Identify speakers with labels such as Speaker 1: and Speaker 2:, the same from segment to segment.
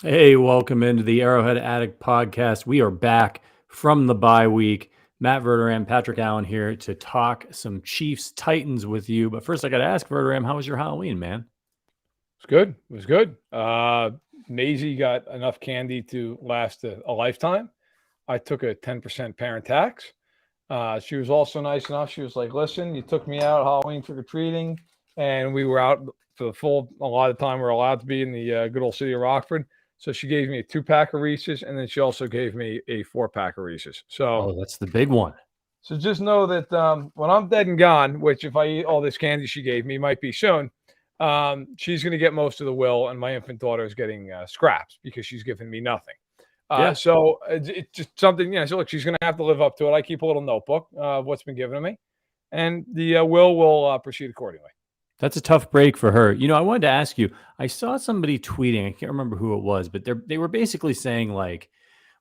Speaker 1: Hey, welcome into the Arrowhead Addict podcast. We are back from the bye week. Matt Verderame, Patrick Allen here to talk some Chiefs Titans with you. But first, I got to ask Verderame, how was your Halloween, man?
Speaker 2: It's good. It was good. Maisie got enough candy to last a lifetime. I took a 10% parent tax. She was also nice enough. She was like, listen, you took me out Halloween trick-or-treating, and we were out for a lot of time we're allowed to be in the good old city of Rockford. So she gave me a 2-pack of Reese's, and then she also gave me a 4-pack of Reese's. So
Speaker 1: Oh, that's the big one.
Speaker 2: so just know that when I'm dead and gone, which if I eat all this candy she gave me might be soon, she's going to get most of the will, and my infant daughter is getting scraps because she's given me nothing.
Speaker 1: Yeah.
Speaker 2: So it's just something, so look, she's going to have to live up to it. I keep a little notebook of what's been given to me, and the will proceed accordingly.
Speaker 1: That's a tough break for her. I wanted to ask you, I saw somebody tweeting, I can't remember who it was, but they were basically saying like,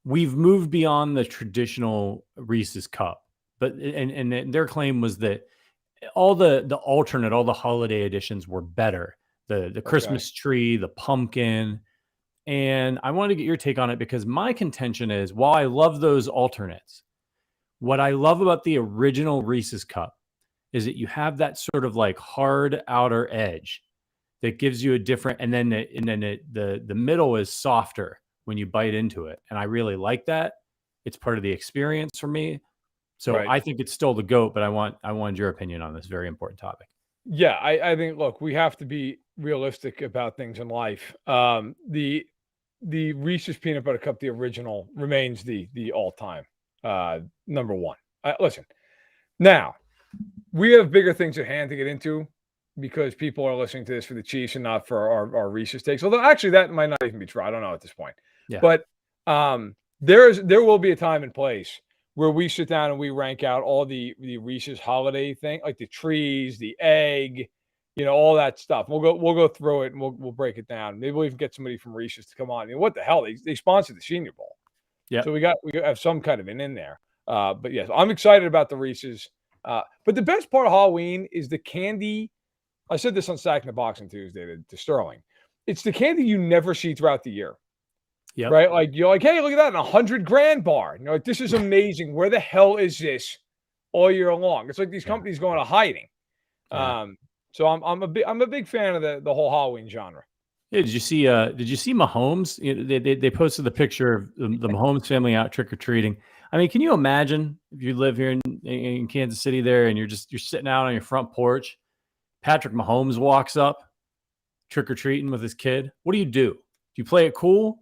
Speaker 1: we've moved beyond the traditional Reese's cup. But and their claim was that all the alternate, all the holiday editions were better. The Christmas tree, the pumpkin. And I wanted to get your take on it because my contention is, while I love those alternates, what I love about the original Reese's cup is that you have that sort of like hard outer edge that gives you a different, and then the middle is softer when you bite into it. And I really like that. It's part of the experience for me. So
Speaker 2: Right.
Speaker 1: I think it's still the GOAT, but I wanted your opinion on this very important topic.
Speaker 2: Yeah, I think, look, we have to be realistic about things in life. The Reese's Peanut Butter Cup, the original, remains the all-time number one. Listen, now, we have bigger things at hand to get into because people are listening to this for the Chiefs and not for our Reese's takes. Although, actually, that might not even be true. I don't know at this point.
Speaker 1: Yeah.
Speaker 2: But there will be a time and place where we sit down and we rank out all the Reese's holiday thing, like the trees, the egg, all that stuff. We'll go through it and we'll break it down. Maybe we'll even get somebody from Reese's to come on. What the hell? They sponsored the Senior Bowl.
Speaker 1: Yeah.
Speaker 2: So we have some kind of an in there. But yes, I'm excited about the Reese's. But the best part of Halloween is the candy. I said this on Sack in the Box on Tuesday to Sterling. It's the candy you never see throughout the year.
Speaker 1: Yep.
Speaker 2: Right? Like, you're like, hey, look at that, $100,000 bar. Like, this is amazing. Where the hell is this all year long? It's like these companies going to hiding.
Speaker 1: Yeah.
Speaker 2: So I'm a big fan of the whole Halloween genre.
Speaker 1: Yeah, did you see Mahomes? They posted the picture of the Mahomes family out trick-or-treating. I mean, can you imagine if you live here in Kansas City there and you're sitting out on your front porch, Patrick Mahomes walks up trick-or-treating with his kid? What do? Do you play it cool?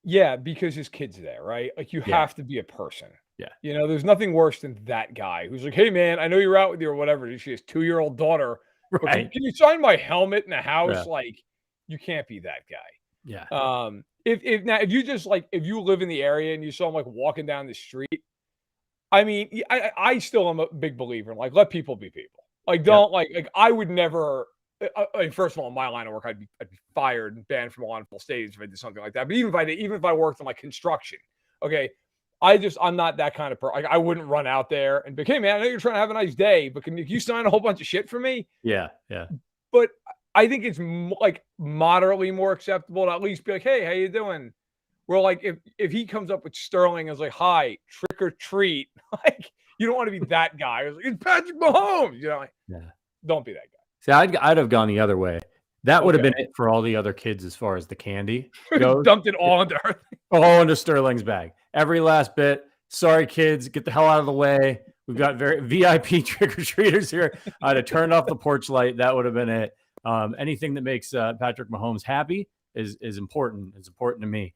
Speaker 2: Yeah, because his kid's there, right? Like, you have to be a person.
Speaker 1: Yeah.
Speaker 2: There's nothing worse than that guy who's like, hey, man, I know you're out with your whatever. She has 2-year-old daughter.
Speaker 1: Right.
Speaker 2: Can you sign my helmet in the house?
Speaker 1: Yeah.
Speaker 2: Like, you can't be that guy.
Speaker 1: Yeah.
Speaker 2: If you live in the area and you saw him like walking down the street, I mean, I still am a big believer in like, let people be people. Like, don't like I would never. First of all, in my line of work, I'd be fired and banned from a lot of stadiums if I did something like that. But even if I worked in like construction, okay, I'm not that kind of person. Like, I wouldn't run out there and be, hey man, I know you're trying to have a nice day, but can you sign a whole bunch of shit for me?
Speaker 1: Yeah.
Speaker 2: But I think it's like moderately more acceptable to at least be like, hey, how you doing? Where like if he comes up with Sterling and is like, hi, trick or treat, like, you don't want to be that guy. It's Patrick Mahomes, Don't be that guy.
Speaker 1: See, I'd have gone the other way. That would have been it for all the other kids as far as the candy goes.
Speaker 2: Dumped it all into her.
Speaker 1: All into Sterling's bag. Every last bit. Sorry, kids, get the hell out of the way. We've got very VIP trick-or-treaters here. I'd have turned off the porch light. That would have been it. Anything that makes Patrick Mahomes happy is important. It's important to me.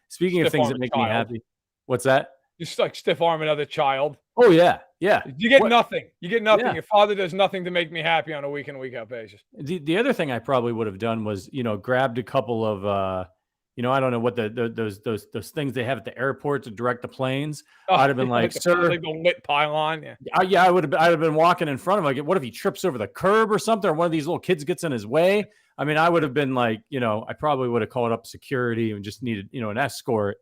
Speaker 1: Speaking of things that make me happy, what's that?
Speaker 2: Just like stiff arm another child.
Speaker 1: Oh, yeah.
Speaker 2: You get nothing. Yeah. Your father does nothing to make me happy on a week in, week out basis.
Speaker 1: The other thing I probably would have done was, grabbed a couple of, I don't know what those things they have at the airport to direct the planes. I'd have been like, sir,
Speaker 2: like the lit pylon.
Speaker 1: Yeah. I'd have been walking in front of him. Like, what if he trips over the curb or something, or one of these little kids gets in his way? I mean, I would have been like, I probably would have called up security and just needed, an escort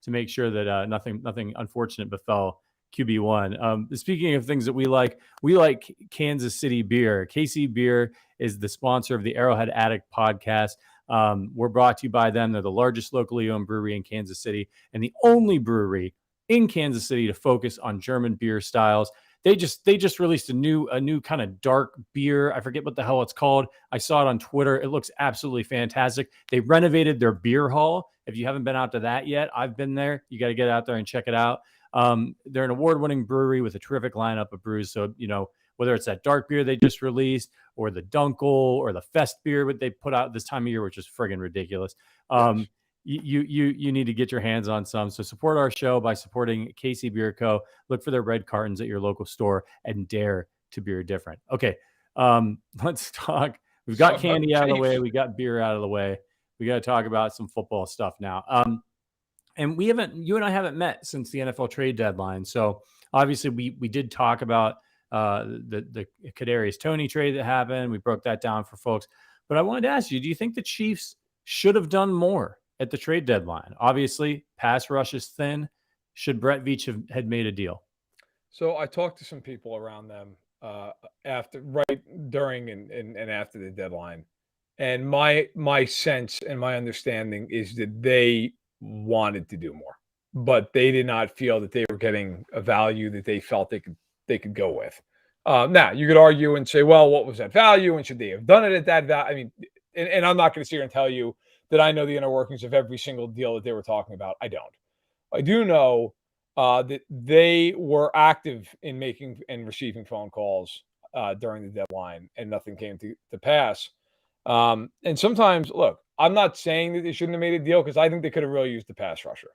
Speaker 1: to make sure that nothing unfortunate befell QB1. Speaking of things that we like Kansas City beer. KC Beer is the sponsor of the Arrowhead Addict podcast. We're brought to you by them. They're the largest locally owned brewery in Kansas City and the only brewery in Kansas City to focus on German beer styles. They just released a new kind of dark beer. I forget what the hell it's called. I saw it on Twitter. It looks absolutely fantastic. They renovated their beer hall. If you haven't been out to that yet, I've been there. You got to get out there and check it out. They're an award-winning brewery with a terrific lineup of brews. So, whether it's that dark beer they just released or the Dunkel or the Fest beer that they put out this time of year, which is friggin' ridiculous.
Speaker 2: Yes.
Speaker 1: You need to get your hands on some. So support our show by supporting KC Beer Co. Look for their red cartons at your local store and dare to beer different. Okay, let's talk. We've got candy out of the way. We got beer out of the way. We got to talk about some football stuff now. And you and I haven't met since the NFL trade deadline. So obviously we did talk about the Kadarius Tony trade that happened. We broke that down for folks. But I wanted to ask you, do you think the Chiefs should have done more at the trade deadline? Obviously, pass rush is thin. Should Brett Veach had made a deal?
Speaker 2: So I talked to some people around them during and after the deadline. And my sense and my understanding is that they wanted to do more, but they did not feel that they were getting a value that they felt they could go with. Now you could argue and say, well, what was that value? And should they have done it at that value? I mean, and I'm not going to sit here and tell you that I know the inner workings of every single deal that they were talking about. I don't. I do know that they were active in making and receiving phone calls during the deadline, and nothing came to pass. And sometimes, look, I'm not saying that they shouldn't have made a deal because I think they could have really used the pass rusher.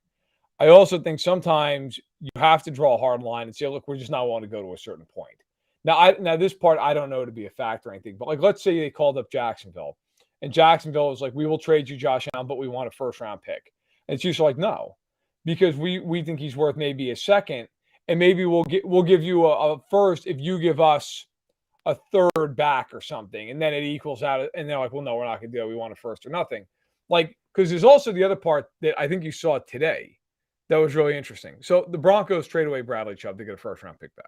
Speaker 2: I also think sometimes you have to draw a hard line and say, look, we're just not willing to go to a certain point. Now this part I don't know to be a fact or anything, but like let's say they called up Jacksonville, and Jacksonville was like, we will trade you Josh Allen, but we want a first-round pick. And Chiefs are like, no, because we think he's worth maybe a second, and maybe we'll give you a first if you give us a third back or something, and then it equals out. And they're like, well, no, we're not going to do it. We want a first or nothing. Like, because there's also the other part that I think you saw today that was really interesting. So the Broncos trade away Bradley Chubb to get a first-round pick back.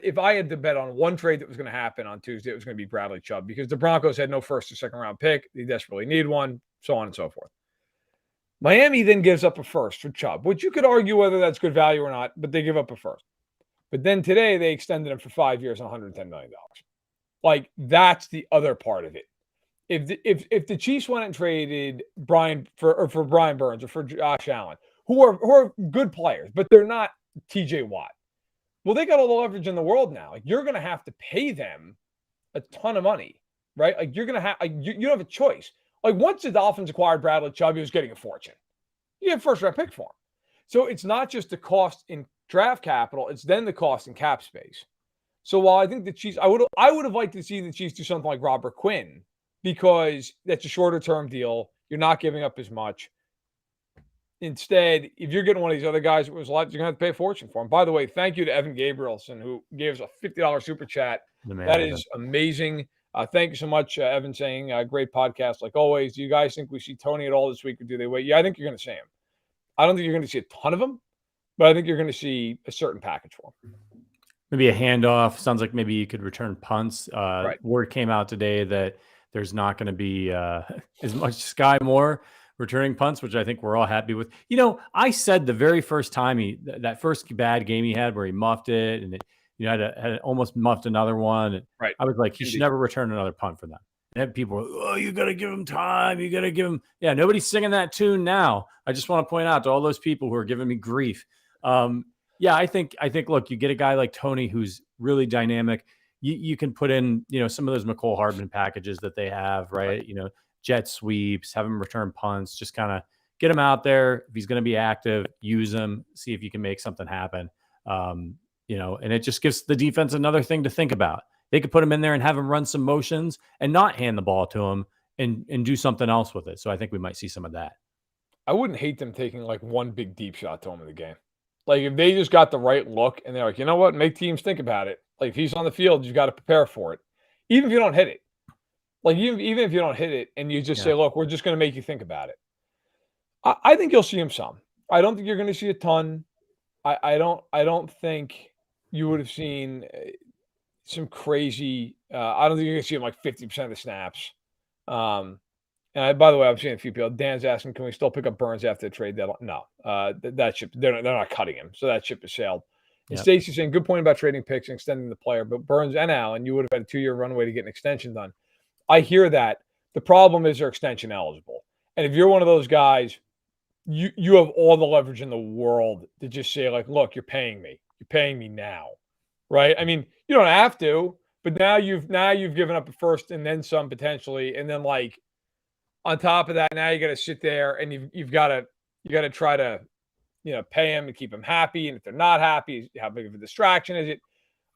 Speaker 2: If I had to bet on one trade that was going to happen on Tuesday, it was going to be Bradley Chubb because the Broncos had no first or second round pick. They desperately need one, so on and so forth. Miami then gives up a first for Chubb, which you could argue whether that's good value or not, but they give up a first. But then today they extended him for 5 years and $110 million. Like, that's the other part of it. If the Chiefs went and traded Brian for Brian Burns or for Josh Allen, who are good players, but they're not TJ Watt. Well, they got all the leverage in the world now. Like, you're going to have to pay them a ton of money, right? Like, you're going to have you don't have a choice. Like, once the Dolphins acquired Bradley Chubb, he was getting a fortune. You have first-round pick for him. So it's not just the cost in draft capital; it's then the cost in cap space. So while I think the Chiefs, I would have liked to see the Chiefs do something like Robert Quinn because that's a shorter-term deal. You're not giving up as much. Instead, if you're getting one of these other guys, it was a lot, you're going to have to pay a fortune for him. By the way, thank you to Evan Gabrielson, who gave us a $50 super chat. That is amazing. Thank you so much, Evan, saying great podcast like always. Do you guys think we see Tony at all this week, or do they wait? Yeah, I think you're going to see him. I don't think you're going to see a ton of them, but I think you're going to see a certain package for him.
Speaker 1: Maybe a handoff. Sounds like maybe you could return punts.
Speaker 2: Right.
Speaker 1: Word came out today that there's not going to be as much Sky Moore returning punts, which I think we're all happy with. I said the very first time that first bad game he had where he muffed it and had almost muffed another one.
Speaker 2: Right.
Speaker 1: I was like, he should never return another punt for them. And people were, oh, you got to give him time. You got to give him. Yeah, nobody's singing that tune now. I just want to point out to all those people who are giving me grief. Yeah, I think, look, you get a guy like Tony who's really dynamic. You can put in, some of those McCole Hardman packages that they have, right? Jet sweeps, have him return punts, just kind of get him out there. If he's going to be active, use him, see if you can make something happen. And it just gives the defense another thing to think about. They could put him in there and have him run some motions and not hand the ball to him and do something else with it. So I think we might see some of that.
Speaker 2: I wouldn't hate them taking like one big deep shot to him in the game. Like if they just got the right look and they're like, you know what, make teams think about it. Like if he's on the field, you've got to prepare for it. Even if you don't hit it. Like even if you don't hit it and you just say, look, we're just going to make you think about it. I think you'll see him some. I don't think you're going to see a ton. I don't think you would have seen some crazy. I don't think you're going to see him like 50% of the snaps. And by the way, I'm seeing a few people. Dan's asking, can we still pick up Burns after the trade deadline? No, that ship, they're not cutting him. So that ship has sailed. And
Speaker 1: Yep.
Speaker 2: Stacey's saying, good point about trading picks and extending the player. But Burns and Allen, you would have had a 2-year runway to get an extension done. I hear that. The problem is they're extension eligible. And if you're one of those guys, you have all the leverage in the world to just say, like, look, you're paying me. You're paying me now. Right? I mean, you don't have to, but now you've given up a first and then some potentially. And then, like, on top of that, now you got to sit there and you've got to try to, pay him and keep him happy. And if they're not happy, how big of a distraction is it?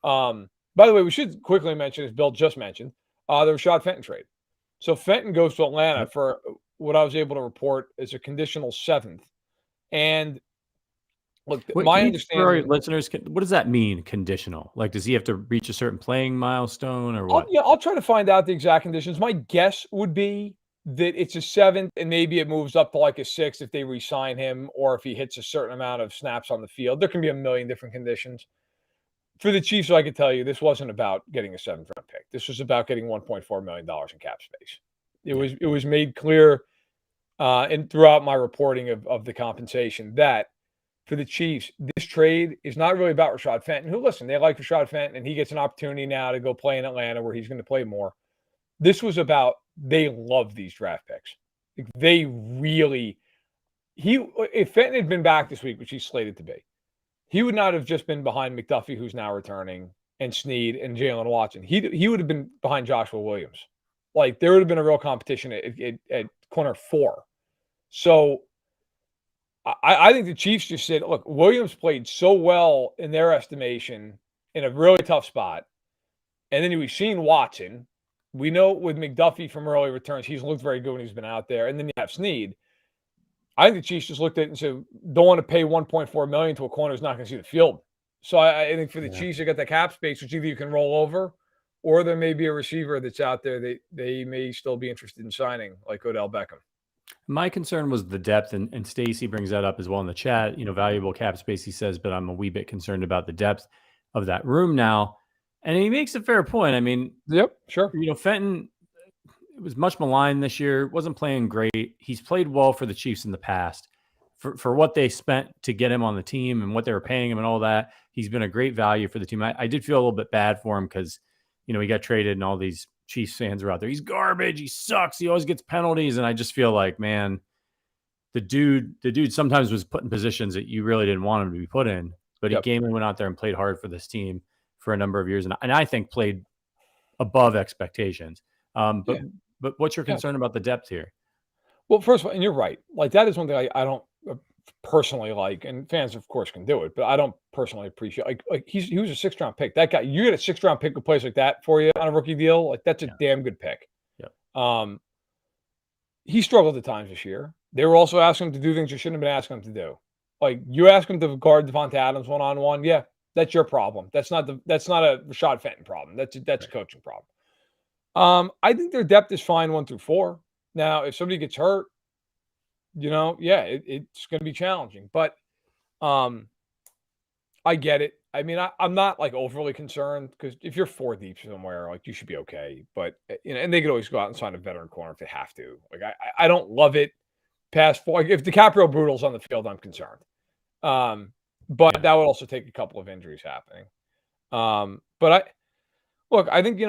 Speaker 2: By the way, we should quickly mention, as Bill just mentioned, the Rashad Fenton trade. So Fenton goes to Atlanta for what I was able to report is a conditional 7th. And look, my understanding,
Speaker 1: for our listeners, what does that mean? Conditional? Like, does he have to reach a certain playing milestone or what?
Speaker 2: I'll try to find out the exact conditions. My guess would be that it's a 7th and maybe it moves up to like a 6th if they re-sign him or if he hits a certain amount of snaps on the field. There can be a million different conditions. For the Chiefs, I can tell you this wasn't about getting a 7th-round pick. This was about getting $1.4 million in cap space. It was made clear and throughout my reporting of the compensation that for the Chiefs, this trade is not really about Rashad Fenton, who, listen, they like Rashad Fenton, and he gets an opportunity now to go play in Atlanta where he's going to play more. This was about they love these draft picks. Like, they really – if Fenton had been back this week, which he's slated to be, he would not have just been behind McDuffie, who's now returning, and Snead and Jalen Watson. He would have been behind Joshua Williams. Like, there would have been a real competition at corner 4. So – I think the Chiefs just said, look, Williams played so well in their estimation in a really tough spot. And then we've seen Watson. We know with McDuffie from early returns, he's looked very good when he's been out there. And then you have Snead. I think the Chiefs just looked at it and said, don't want to pay $1.4 million to a corner who's not going to see the field. So I think for the Chiefs, they got that cap space, which either you can roll over or there may be a receiver that's out there that they may still be interested in signing, like Odell Beckham.
Speaker 1: My concern was the depth, and Stacy brings that up as well in the chat. Valuable cap space, he says, but I'm a wee bit concerned about the depth of that room now. And he makes a fair point. I mean,
Speaker 2: yep, sure.
Speaker 1: Fenton was much maligned this year, wasn't playing great. He's played well for the Chiefs in the past. For what they spent to get him on the team and what they were paying him and all that, he's been a great value for the team. I did feel a little bit bad for him because, he got traded and all these Chiefs fans are out there. He's garbage. He sucks. He always gets penalties. And I just feel like, man, the dude sometimes was put in positions that you really didn't want him to be put in, but he came and went out there and played hard for this team for a number of years. And I think played above expectations. But what's your concern about the depth here?
Speaker 2: Well, first of all, and you're right. Like, that is one thing I don't personally like, and fans, of course, can do it, but I don't personally appreciate. Like he was a 6th-round pick. That guy, you get a 6th-round pick who plays like that for you on a rookie deal. Like, that's a damn good pick.
Speaker 1: Yeah.
Speaker 2: He struggled at times this year. They were also asking him to do things you shouldn't have been asking him to do. Like, you ask him to guard Devonta Adams one-on-one. Yeah, that's your problem. That's not a Rashad Fenton problem. That's a coaching problem. I think their depth is fine 1 through 4. Now, if somebody gets hurt, it's going to be challenging. But I get it. I mean, I'm not like overly concerned because if you're 4 deep somewhere, like, you should be okay. But and they could always go out and sign a veteran corner if they have to. Like, I don't love it past 4. Like, if DiCaprio Brutal's on the field, I'm concerned. But that would also take a couple of injuries happening. But I think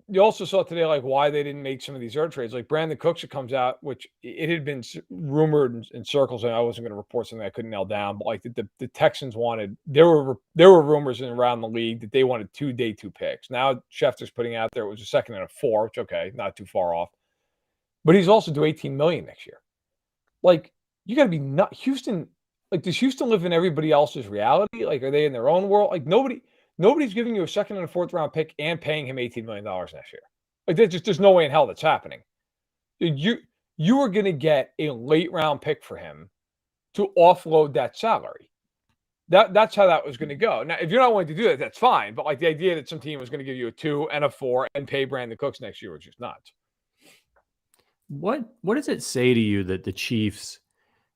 Speaker 2: you also saw today, like, why they didn't make some of these early trades. Like Brandon Cooks, that comes out, which it had been rumored in circles, and I wasn't going to report something I couldn't nail down. But like the Texans wanted, there were rumors around the league that they wanted 2 day 2 picks. Now Schefter's putting out there it was a 2nd and a 4, which not too far off. But he's also due $18 million next year. Like, you got to be nuts. Houston, like, does Houston live in everybody else's reality? Like, are they in their own world? Like, nobody's giving you a 2nd and a 4th round pick and paying him $18 million next year. Like, there's no way in hell that's happening. You are going to get a late round pick for him to offload that salary. That's how that was going to go. Now, if you're not willing to do that, that's fine. But like, the idea that some team was going to give you a 2 and a 4 and pay Brandon Cooks next year was just nuts.
Speaker 1: What does it say to you that the Chiefs,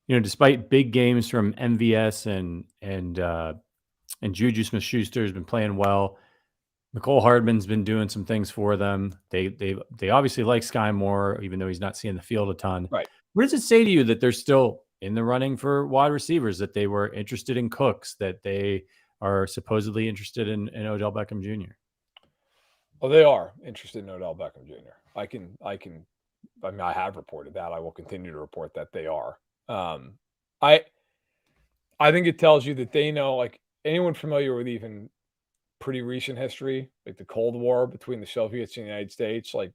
Speaker 1: despite big games from MVS and Juju Smith-Schuster has been playing well, McCole Hardman's been doing some things for them. They obviously like Sky Moore, even though he's not seeing the field a ton.
Speaker 2: Right.
Speaker 1: What does it say to you that they're still in the running for wide receivers, that they were interested in Cooks, that they are supposedly interested in Odell Beckham Jr.?
Speaker 2: Oh, they are interested in Odell Beckham Jr. I have reported that. I will continue to report that they are. I think it tells you that they know, like anyone familiar with even pretty recent history, like the Cold War between the Soviets and the United States, like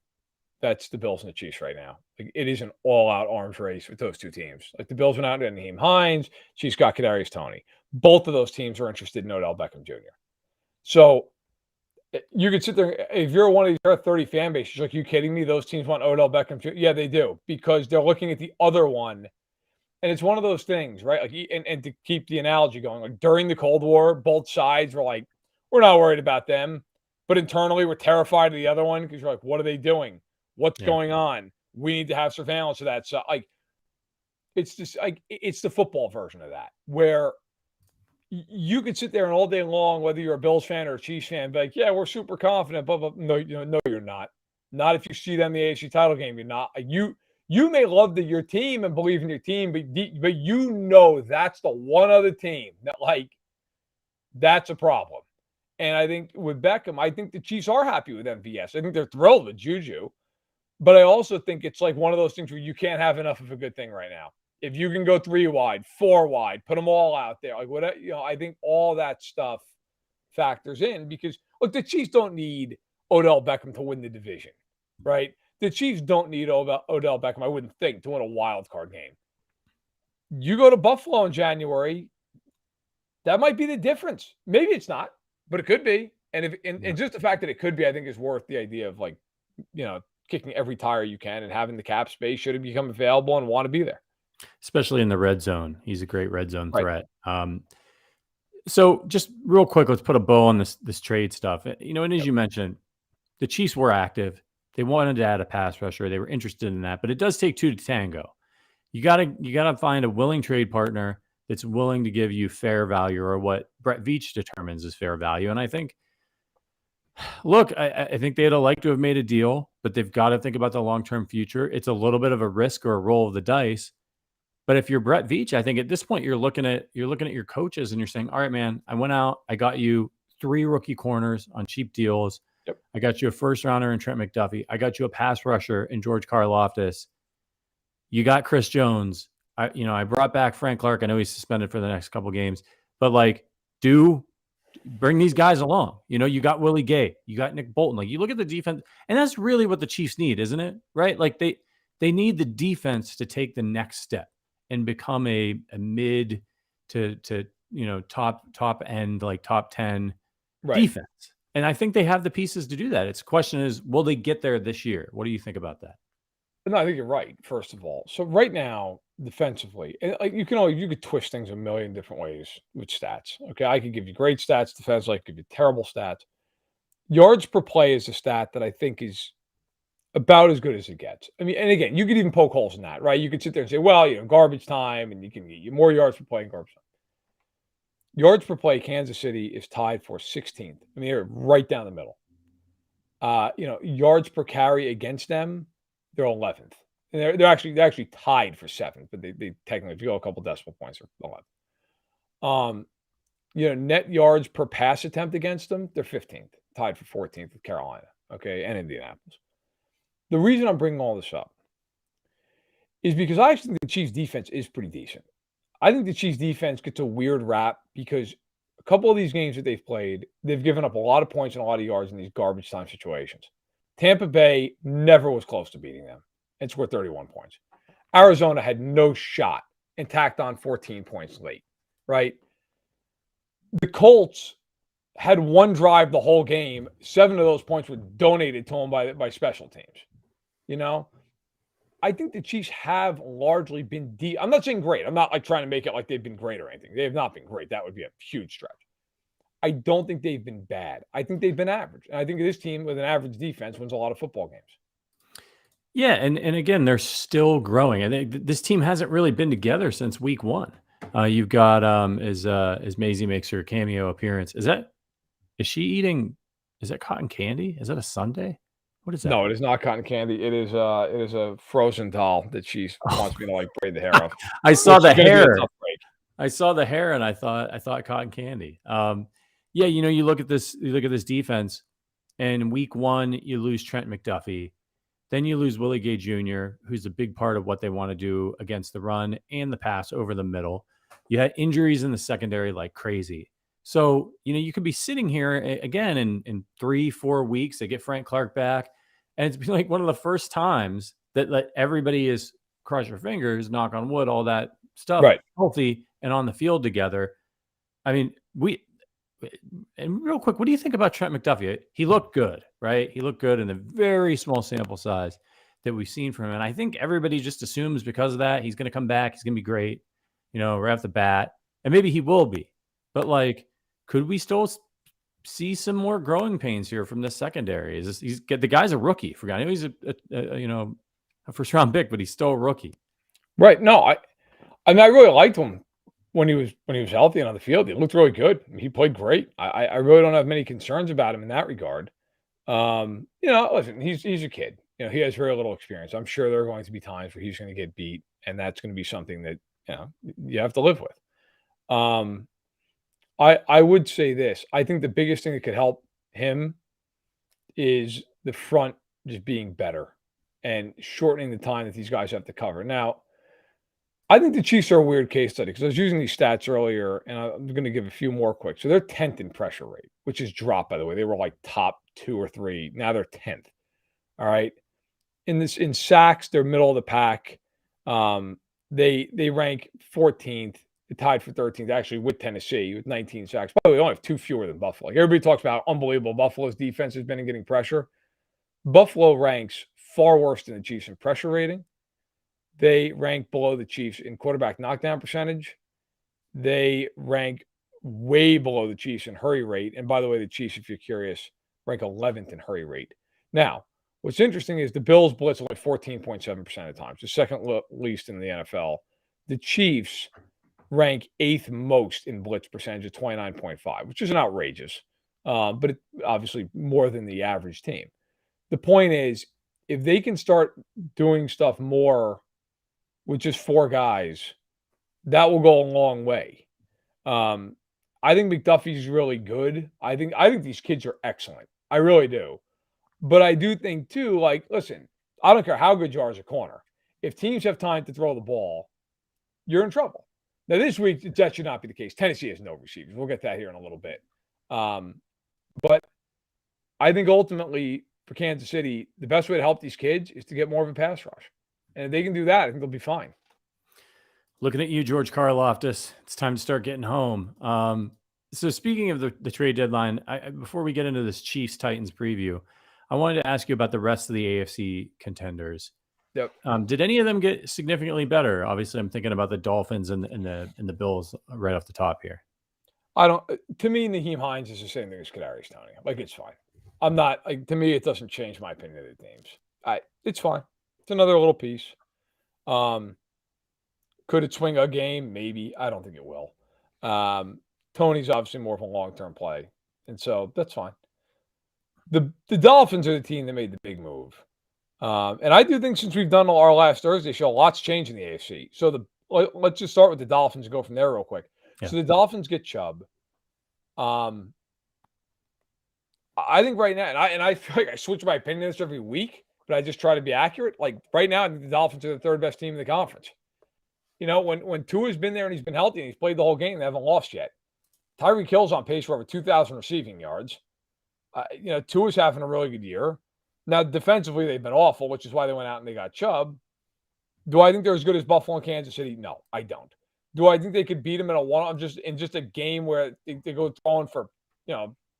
Speaker 2: that's the Bills and the Chiefs right now. Like it is an all-out arms race with those two teams. Like the Bills went out and Naheem Hines, Chiefs got Kadarius Tony. Both of those teams are interested in Odell Beckham Jr. So you could sit there, if you're one of these 30 fan bases, like, you kidding me? Those teams want Odell Beckham Jr.? Yeah, they do, because they're looking at the other one. And it's one of those things, right? Like, and to keep the analogy going, like during the Cold War, both sides were like, we're not worried about them. But internally, we're terrified of the other one because you're like, what are they doing? What's going on? We need to have surveillance of that. So, like, it's just like, it's the football version of that, where you could sit there and all day long, whether you're a Bills fan or a Chiefs fan, be like, yeah, we're super confident, but no, no, you're not. Not if you see them in the AFC title game. You're not. You may love your team and believe in your team, but you know that's the one other team that, like, that's a problem. And I think with Beckham, I think the Chiefs are happy with MVS. I think they're thrilled with Juju. But I also think it's like one of those things where you can't have enough of a good thing right now. If you can go 3 wide, 4 wide, put them all out there, like, what, I think all that stuff factors in, because look, the Chiefs don't need Odell Beckham to win the division, right? The Chiefs don't need Odell Beckham, I wouldn't think, to win a wild card game. You go to Buffalo in January, that might be the difference. Maybe it's not, but it could be. And just the fact that it could be, I think, is worth the idea of, like, kicking every tire you can and having the cap space should it become available and want to be there.
Speaker 1: Especially in the red zone. He's a great red zone
Speaker 2: Right.
Speaker 1: threat. So just real quick, let's put a bow on this trade stuff. And as you mentioned, the Chiefs were active. They wanted to add a pass rusher. They were interested in that, but it does take two to tango. You gotta find a willing trade partner that's willing to give you fair value, or what Brett Veach determines as fair value. And I think, look, I think they'd have liked to have made a deal, but they've got to think about the long-term future. It's a little bit of a risk or a roll of the dice. But if you're Brett Veach, I think at this point you're looking at your coaches and you're saying, all right, man, I went out, I got you 3 rookie corners on cheap deals.
Speaker 2: Yep.
Speaker 1: I got you a first rounder in Trent McDuffie. I got you a pass rusher in George Karlaftis. You got Chris Jones. I brought back Frank Clark. I know he's suspended for the next couple games, but like, bring these guys along. You got Willie Gay, you got Nick Bolton. Like, you look at the defense, and that's really what the Chiefs need, isn't it? Right? Like, they need the defense to take the next step and become a mid to top end, like top 10 defense. And I think they have the pieces to do that. It's question is, will they get there this year? What do you think about that?
Speaker 2: No, I think you're right, first of all. So right now, defensively, and like, you could twist things a million different ways with stats. Okay, I could give you great stats defensively, I could give you terrible stats. Yards per play is a stat that I think is about as good as it gets. I mean, and again, you could even poke holes in that, right? You could sit there and say, well, garbage time, and you can get more yards per play in garbage time. Yards per play, Kansas City is tied for 16th. I mean, they're right down the middle. Yards per carry against them, they're 11th. And they're actually tied for 7th, but they technically, if you go a couple decimal points, are 11th. Net yards per pass attempt against them, they're 15th, tied for 14th with Carolina, okay, and Indianapolis. The reason I'm bringing all this up is because I actually think the Chiefs' defense is pretty decent. I think the Chiefs' defense gets a weird rap because a couple of these games that they've played, they've given up a lot of points and a lot of yards in these garbage time situations. Tampa Bay never was close to beating them and scored 31 points. Arizona had no shot and tacked on 14 points late, right? The Colts had one drive the whole game. 7 of those points were donated to them by special teams. I think the Chiefs have largely been deep. I'm not saying great. I'm not like trying to make it like they've been great or anything. They have not been great. That would be a huge stretch. I don't think they've been bad. I think they've been average. And I think this team with an average defense wins a lot of football games.
Speaker 1: Yeah, and again, they're still growing. I think this team hasn't really been together since week 1. You've got as Maisie makes her cameo appearance. Is she eating Is that cotton candy? Is that a sundae? What is that?
Speaker 2: No, it is not cotton candy. It is a frozen doll that she wants me to like braid the hair of.
Speaker 1: I saw the
Speaker 2: Which is gonna be a
Speaker 1: hair.
Speaker 2: tough break.
Speaker 1: I saw the hair and I thought cotton candy. Yeah, you look at this defense, and in week 1 you lose Trent McDuffie. Then you lose Willie Gay Jr., who's a big part of what they want to do against the run and the pass over the middle. You had injuries in the secondary like crazy. So, you could be sitting here again in 3-4 weeks. They get Frank Clark back. And it's been like one of the first times that everybody is, cross your fingers, knock on wood, all that stuff,
Speaker 2: Right.
Speaker 1: healthy and on the field together. I mean, and real quick, what do you think about Trent McDuffie? He looked good, right? He looked good in the very small sample size that we've seen from him. And I think everybody just assumes because of that, he's going to come back. He's going to be great, right off the bat. And maybe he will be. But, could we still see some more growing pains here from this secondary? The guy's a rookie. I know he's a first-round pick, but he's still a rookie.
Speaker 2: Right. No, I really liked him when he was healthy and on the field. He looked really good. He played great. I really don't have many concerns about him in that regard. Listen, he's a kid. He has very little experience. I'm sure there are going to be times where he's going to get beat, and that's going to be something that you have to live with. I would say this. I think the biggest thing that could help him is the front just being better and shortening the time that these guys have to cover. Now, I think the Chiefs are a weird case study because I was using these stats earlier, and I'm going to give a few more quick. So they're 10th in pressure rate, which is dropped, by the way. They were like top 2 or 3. Now they're 10th. All right. In sacks, they're middle of the pack. They rank 14th. They tied for 13th, actually, with Tennessee with 19 sacks. By the way, they only have 2 fewer than Buffalo. Everybody talks about how unbelievable Buffalo's defense has been in getting pressure. Buffalo ranks far worse than the Chiefs in pressure rating. They rank below the Chiefs in quarterback knockdown percentage. They rank way below the Chiefs in hurry rate. And by the way, the Chiefs, if you're curious, rank 11th in hurry rate. Now, what's interesting is the Bills blitz only 14.7% of the time, so second least in the NFL. The Chiefs rank 8th most in blitz percentage at 29.5, which isn't outrageous, but it, obviously more than the average team. The point is, if they can start doing stuff more with just 4 guys, that will go a long way. I think McDuffie's really good. I think these kids are excellent. I really do. But I do think too, listen, I don't care how good you are as a corner. If teams have time to throw the ball, you're in trouble. Now this week, that should not be the case. Tennessee has no receivers. We'll get that here in a little bit. But I think ultimately for Kansas City, the best way to help these kids is to get more of a pass rush. And if they can do that, I think they'll be fine.
Speaker 1: Looking at you, George Karloftis. It's time to start getting home. So speaking of the trade deadline, before we get into this Chiefs-Titans preview, I wanted to ask you about the rest of the AFC contenders.
Speaker 2: Yep.
Speaker 1: Did any of them get significantly better? Obviously, I'm thinking about the Dolphins and the Bills right off the top here.
Speaker 2: To me, Naheem Hines is the same thing as Kadarius Tony. It's fine. I'm not, to me, it doesn't change my opinion of the teams. It's fine. It's another little piece. Could it swing a game? Maybe. I don't think it will. Tony's obviously more of a long-term play. And so that's fine. The Dolphins are the team that made the big move. And I do think since we've done our last Thursday show, lots changed in the AFC. So let's just start with the Dolphins and go from there real quick. Yeah. So the Dolphins get Chubb. I think right now, and I feel like I switch my opinion on this every week, but I just try to be accurate. Right now, I think the Dolphins are the 3rd best team in the conference. When Tua's been there and he's been healthy and he's played the whole game, they haven't lost yet. Tyreek Hill's on pace for over 2,000 receiving yards. Tua's having a really good year. Now, defensively, they've been awful, which is why they went out and they got Chubb. Do I think they're as good as Buffalo and Kansas City? No, I don't. Do I think they could beat them in just a game where they go throwing for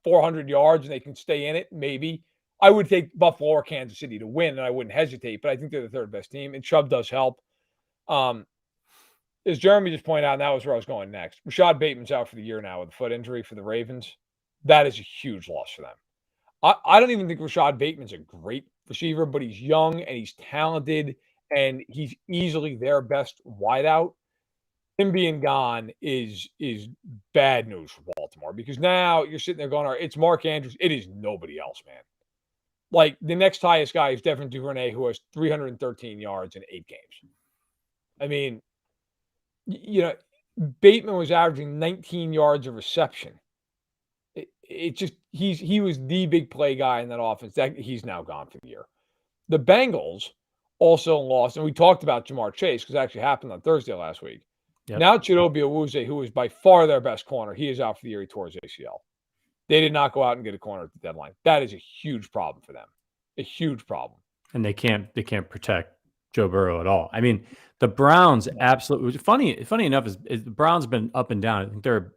Speaker 2: 400 yards and they can stay in it? Maybe. I would take Buffalo or Kansas City to win, and I wouldn't hesitate. But I think they're the 3rd best team, and Chubb does help. As Jeremy just pointed out, and that was where I was going next. Rashad Bateman's out for the year now with a foot injury for the Ravens. That is a huge loss for them. I don't even think Rashad Bateman's a great receiver, but he's young and he's talented and he's easily their best wideout. him being gone is bad news for Baltimore, because now you're sitting there going, all right, it's Mark Andrews. It is nobody else, man. Like, the next highest guy is Devin Duvernay, who has 313 yards in 8 games. I mean, Bateman was averaging 19 yards of reception. He was the big play guy in that offense. He's now gone for the year. The Bengals also lost, and we talked about Jamar Chase because it actually happened on Thursday last week. Yep. Now Chidobe Awuzie, who is by far their best corner, he is out for the year. He tore his ACL. They did not go out and get a corner at the deadline. That is a huge problem for them. A huge problem.
Speaker 1: And they can't protect Joe Burrow at all. I mean, the Browns absolutely funny enough is the Browns been up and down. I think they're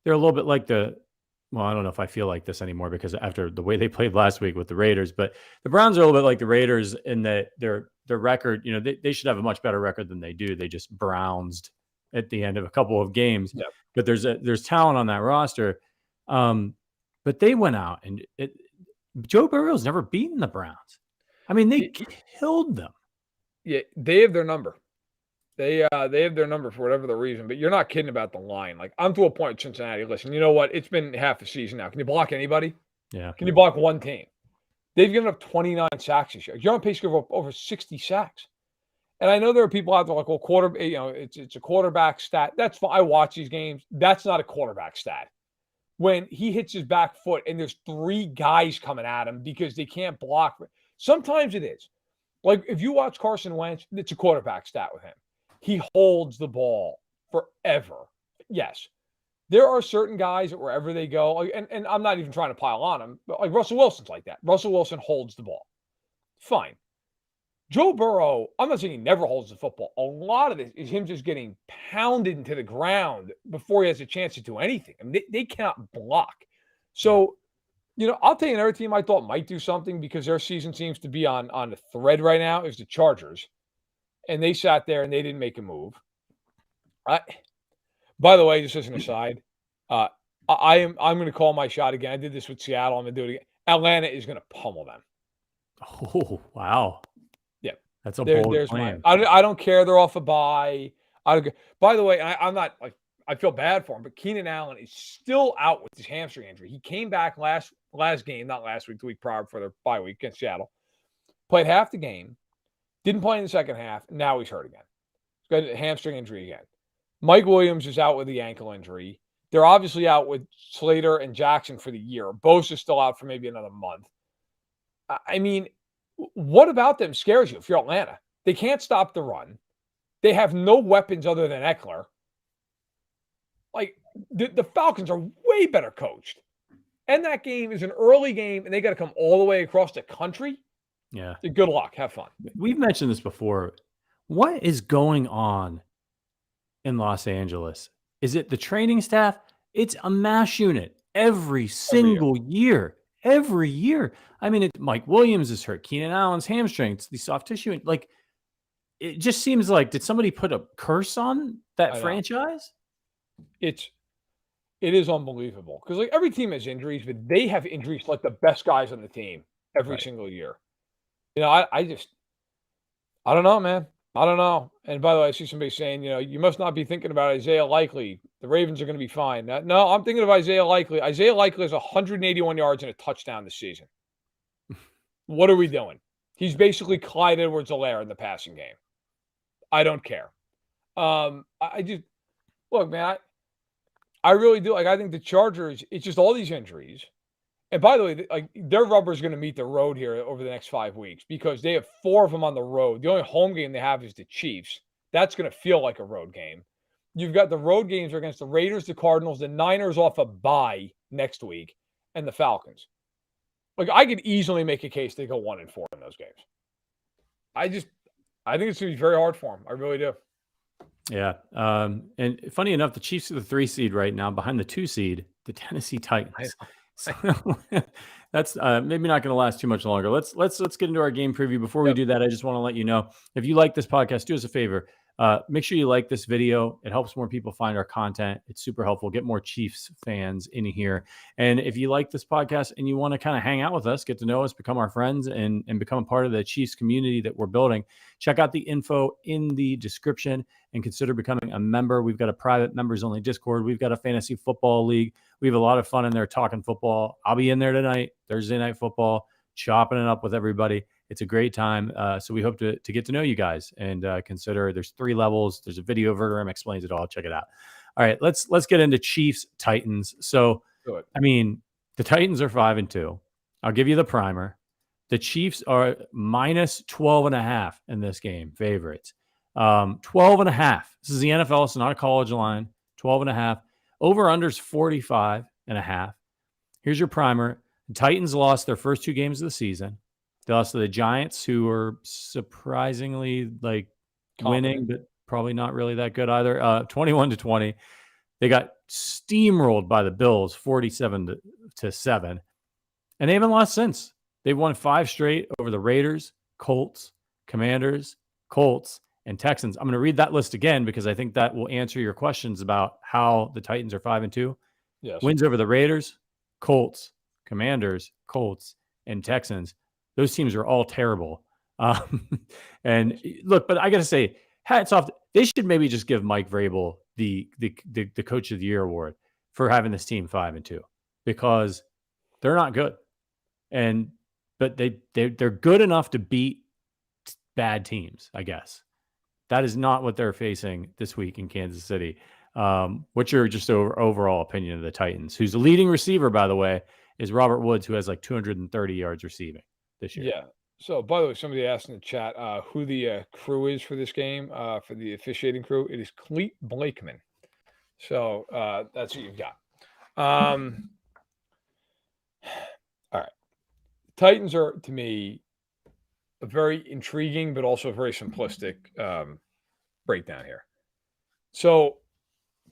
Speaker 1: a little bit like I don't know if I feel like this anymore because after the way they played last week with the Raiders, but the Browns are a little bit like the Raiders in that their record, they should have a much better record than they do. They just Brownsed at the end of a couple of games.
Speaker 2: Yep.
Speaker 1: But there's talent on that roster. But they went out and Joe Burrow's never beaten the Browns. I mean, they killed them.
Speaker 2: Yeah, they have their number. They have their number for whatever the reason, but you're not kidding about the line. Like, I'm to a point with Cincinnati. Listen, you know what? It's been half a season now. Can you block anybody?
Speaker 1: Yeah.
Speaker 2: Can you block one team? They've given up 29 sacks this year. You're on pace to give up over 60 sacks. And I know there are people out there like, well, it's a quarterback stat. That's fine. I watch these games. That's not a quarterback stat. When he hits his back foot and there's 3 guys coming at him because they can't block. Sometimes it is. Like, if you watch Carson Wentz, it's a quarterback stat with him. He holds the ball forever. Yes. There are certain guys that wherever they go, and I'm not even trying to pile on him, but like Russell Wilson's like that. Russell Wilson holds the ball. Fine. Joe Burrow, I'm not saying he never holds the football. A lot of this is him just getting pounded into the ground before he has a chance to do anything. I mean, they cannot block. So, I'll tell you another team I thought might do something because their season seems to be on the thread right now is the Chargers. And they sat there and they didn't make a move. By the way, just as an aside, I'm going to call my shot again. I did this with Seattle. I'm going to do it again. Atlanta is going to pummel them.
Speaker 1: Oh, wow.
Speaker 2: Yeah.
Speaker 1: That's a bold
Speaker 2: claim. I don't care. They're off a bye. By the way, I'm not like, I feel bad for him, but Keenan Allen is still out with his hamstring injury. He came back last game, not last week, the week prior before their bye week against Seattle. Played half the game. Didn't play in the second half. Now he's hurt again. He's got a hamstring injury again. Mike Williams is out with the ankle injury. They're obviously out with Slater and Jackson for the year. Bosa's still out for maybe another month. I mean, what about them scares you if you're Atlanta? They can't stop the run. They have no weapons other than Eckler. Like, the Falcons are way better coached. And that game is an early game, and they got to come all the way across the country.
Speaker 1: Yeah.
Speaker 2: Good luck. Have fun.
Speaker 1: We've mentioned this before. What is going on in Los Angeles? Is it the training staff? It's a mass unit every single year. Every year. I mean, Mike Williams is hurt. Keenan Allen's hamstring. It's the soft tissue. Like, it just seems like, did somebody put a curse on that franchise?
Speaker 2: It is unbelievable. Because like every team has injuries, but they have injuries like the best guys on the team every single year. I don't know, man. I don't know. And by the way, I see somebody saying, you must not be thinking about Isaiah Likely. The Ravens are going to be fine. No, I'm thinking of Isaiah Likely. Isaiah Likely has 181 yards and a touchdown this season. What are we doing? He's basically Clyde Edwards-Helaire in the passing game. I don't care. Look, man, I really do. Like, I think the Chargers, it's just all these injuries. And by the way, like, their rubber is going to meet the road here over the next 5 weeks because they have 4 of them on the road. The only home game they have is the Chiefs. That's going to feel like a road game. You've got the road games are against the Raiders, the Cardinals, the Niners off a bye next week, and the Falcons. Like, I could easily make a case they go 1-4 in those games. I think it's going to be very hard for them. I really do.
Speaker 1: Yeah. And funny enough, the Chiefs are the 3 seed right now behind the 2 seed, the Tennessee Titans. So that's maybe not going to last too much longer. Let's get into our game preview. Before we do that, I just want to let you know, if you like this podcast, do us a favor. Make sure you like this video. It helps more people find our content. It's super helpful. Get more Chiefs fans in here. And if you like this podcast and you want to kind of hang out with us, get to know us, become our friends, and become a part of the Chiefs community that we're building, check out the info in the description and consider becoming a member. We've got a private members only Discord. We've got a fantasy football league. We have a lot of fun in there talking football. I'll be in there tonight, Thursday night football, chopping it up with everybody. It's a great time. So we hope to get to know you guys and consider there's 3 levels. There's a video. Verderame explains it all. Check it out. All right, let's get into Chiefs Titans. So, I mean, the Titans are 5-2. I'll give you the primer. The Chiefs are minus 12.5 in this game, favorites. 12.5. This is the NFL. It's not a college line. 12.5. Over-unders 45.5. Here's your primer. The Titans lost their first 2 games of the season. They lost to the Giants, who were surprisingly winning, but probably not really that good either. 21-20. They got steamrolled by the Bills, 47-7, and they haven't lost since. They've won 5 straight over the Raiders, Colts, Commanders, Colts, and Texans. I'm going to read that list again because I think that will answer your questions about how the Titans are 5-2.
Speaker 2: Yes.
Speaker 1: Wins over the Raiders, Colts, Commanders, Colts, and Texans. Those teams are all terrible. And look, but I got to say, hats off. They should maybe just give Mike Vrabel the Coach of the Year award for having this team 5-2 because they're not good. But they're good enough to beat bad teams, I guess. That is not what they're facing this week in Kansas City. What's your just overall opinion of the Titans, who's the leading receiver, by the way, is Robert Woods, who has 230 yards receiving this year.
Speaker 2: Yeah. So, by the way, somebody asked in the chat who the crew is for this game, for the officiating crew. It is Cleet Blakeman. So, that's what you've got. All right. Titans are, to me, a very intriguing but also very simplistic breakdown here. So,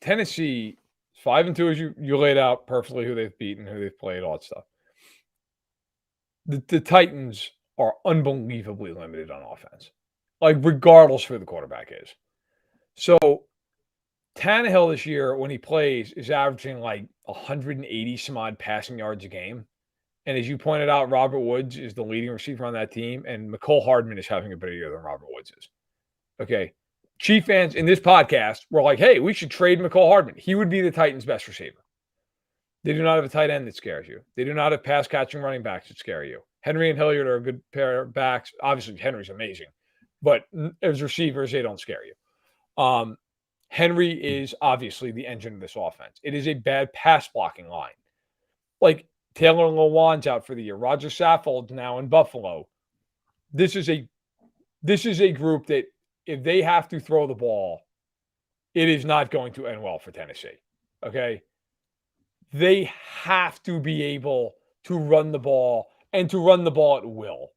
Speaker 2: Tennessee, 5-2, as you laid out perfectly who they've beaten, who they've played, all that stuff. The Titans are unbelievably limited on offense, regardless who the quarterback is. So Tannehill this year, when he plays, is averaging 180 some odd passing yards a game. And as you pointed out, Robert Woods is the leading receiver on that team, and McCole Hardman is having a better year than Robert Woods is. Okay. Chief fans in this podcast were like, hey, we should trade McCole Hardman. He would be the Titans' best receiver. They do not have a tight end that scares you. They do not have pass-catching running backs that scare you. Henry and Hilliard are a good pair of backs. Obviously, Henry's amazing. But as receivers, they don't scare you. Henry is obviously the engine of this offense. It is a bad pass-blocking line. Taylor Lewan's out for the year. Roger Saffold's now in Buffalo. This is a group that if they have to throw the ball, it is not going to end well for Tennessee. Okay? They have to be able to run the ball and to run the ball at will.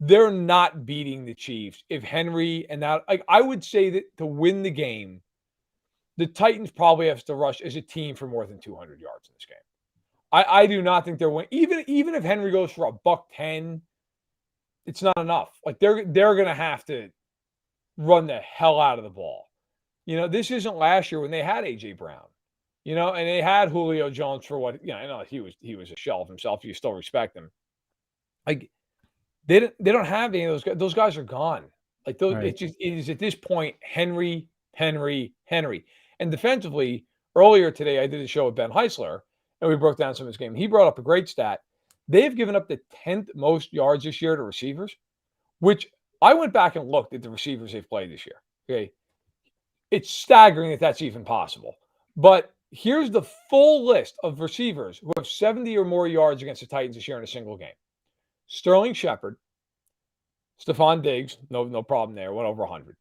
Speaker 2: They're not beating the Chiefs if Henry and that. I would say that to win the game, the Titans probably have to rush as a team for more than 200 yards in this game. I do not think they're winning. Even if Henry goes for $110, it's not enough. They're going to have to run the hell out of the ball. This isn't last year when they had A.J. Brown. And they had Julio Jones for what, I know he was a shell of himself. You still respect him. They don't have any of those guys. Those guys are gone. Right. It is at this point, Henry. And defensively, earlier today, I did a show with Ben Heisler, and we broke down some of his game. He brought up a great stat. They've given up the 10th most yards this year to receivers, which I went back and looked at the receivers they've played this year. Okay. It's staggering that that's even possible. But here's the full list of receivers who have 70 or more yards against the Titans this year in a single game. Sterling Shepard, Stephon Diggs, no problem there, went over 100.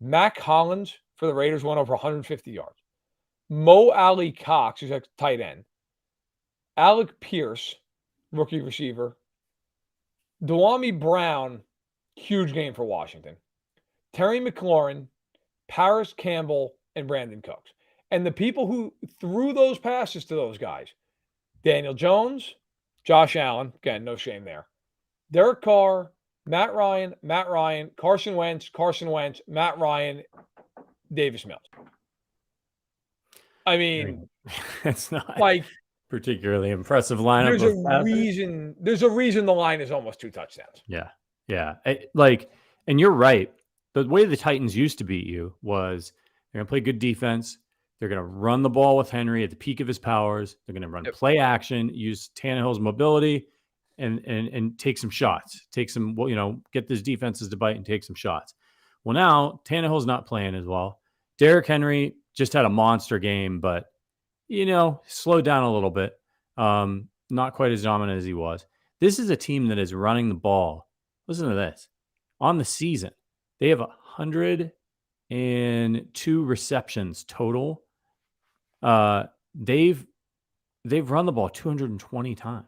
Speaker 2: Mac Hollins for the Raiders went over 150 yards. Mo Alley Cox, who's a tight end. Alec Pierce, rookie receiver. Dewami Brown, huge game for Washington. Terry McLaurin, Paris Campbell, and Brandon Cooks. And the people who threw those passes to those guys, Daniel Jones, Josh Allen, again, no shame there. Derek Carr, Matt Ryan, Carson Wentz, Matt Ryan, Davis Mills. I mean,
Speaker 1: it's not
Speaker 2: like
Speaker 1: particularly impressive lineup.
Speaker 2: There's a reason the line is almost 2 touchdowns.
Speaker 1: Yeah. And you're right. The way the Titans used to beat you was they're going to play good defense. They're going to run the ball with Henry at the peak of his powers. They're going to run play action, use Tannehill's mobility, and take some shots. Get these defenses to bite and take some shots. Well, now Tannehill's not playing as well. Derrick Henry just had a monster game, but slowed down a little bit. Not quite as dominant as he was. This is a team that is running the ball. Listen to this. On the season, they have 102 receptions total. They've run the ball 220 times.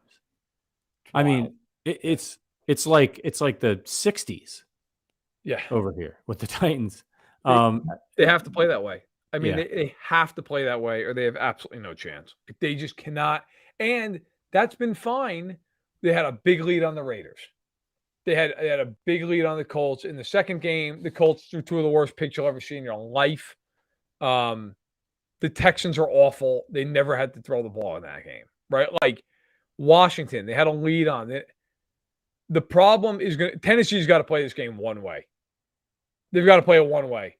Speaker 1: Wow. I mean, it's like the 60s.
Speaker 2: Yeah,
Speaker 1: over here with the Titans.
Speaker 2: They have to play that way. I mean, they have to play that way, or they have absolutely no chance. They just cannot. And that's been fine. They had a big lead on the Raiders. They had a big lead on the Colts. In the second game, the Colts threw 2 of the worst picks you'll ever see in your life. The Texans are awful. They never had to throw the ball in that game, right? Like Washington, they had a lead on it. The problem is Tennessee's got to play this game one way. They've got to play it one way.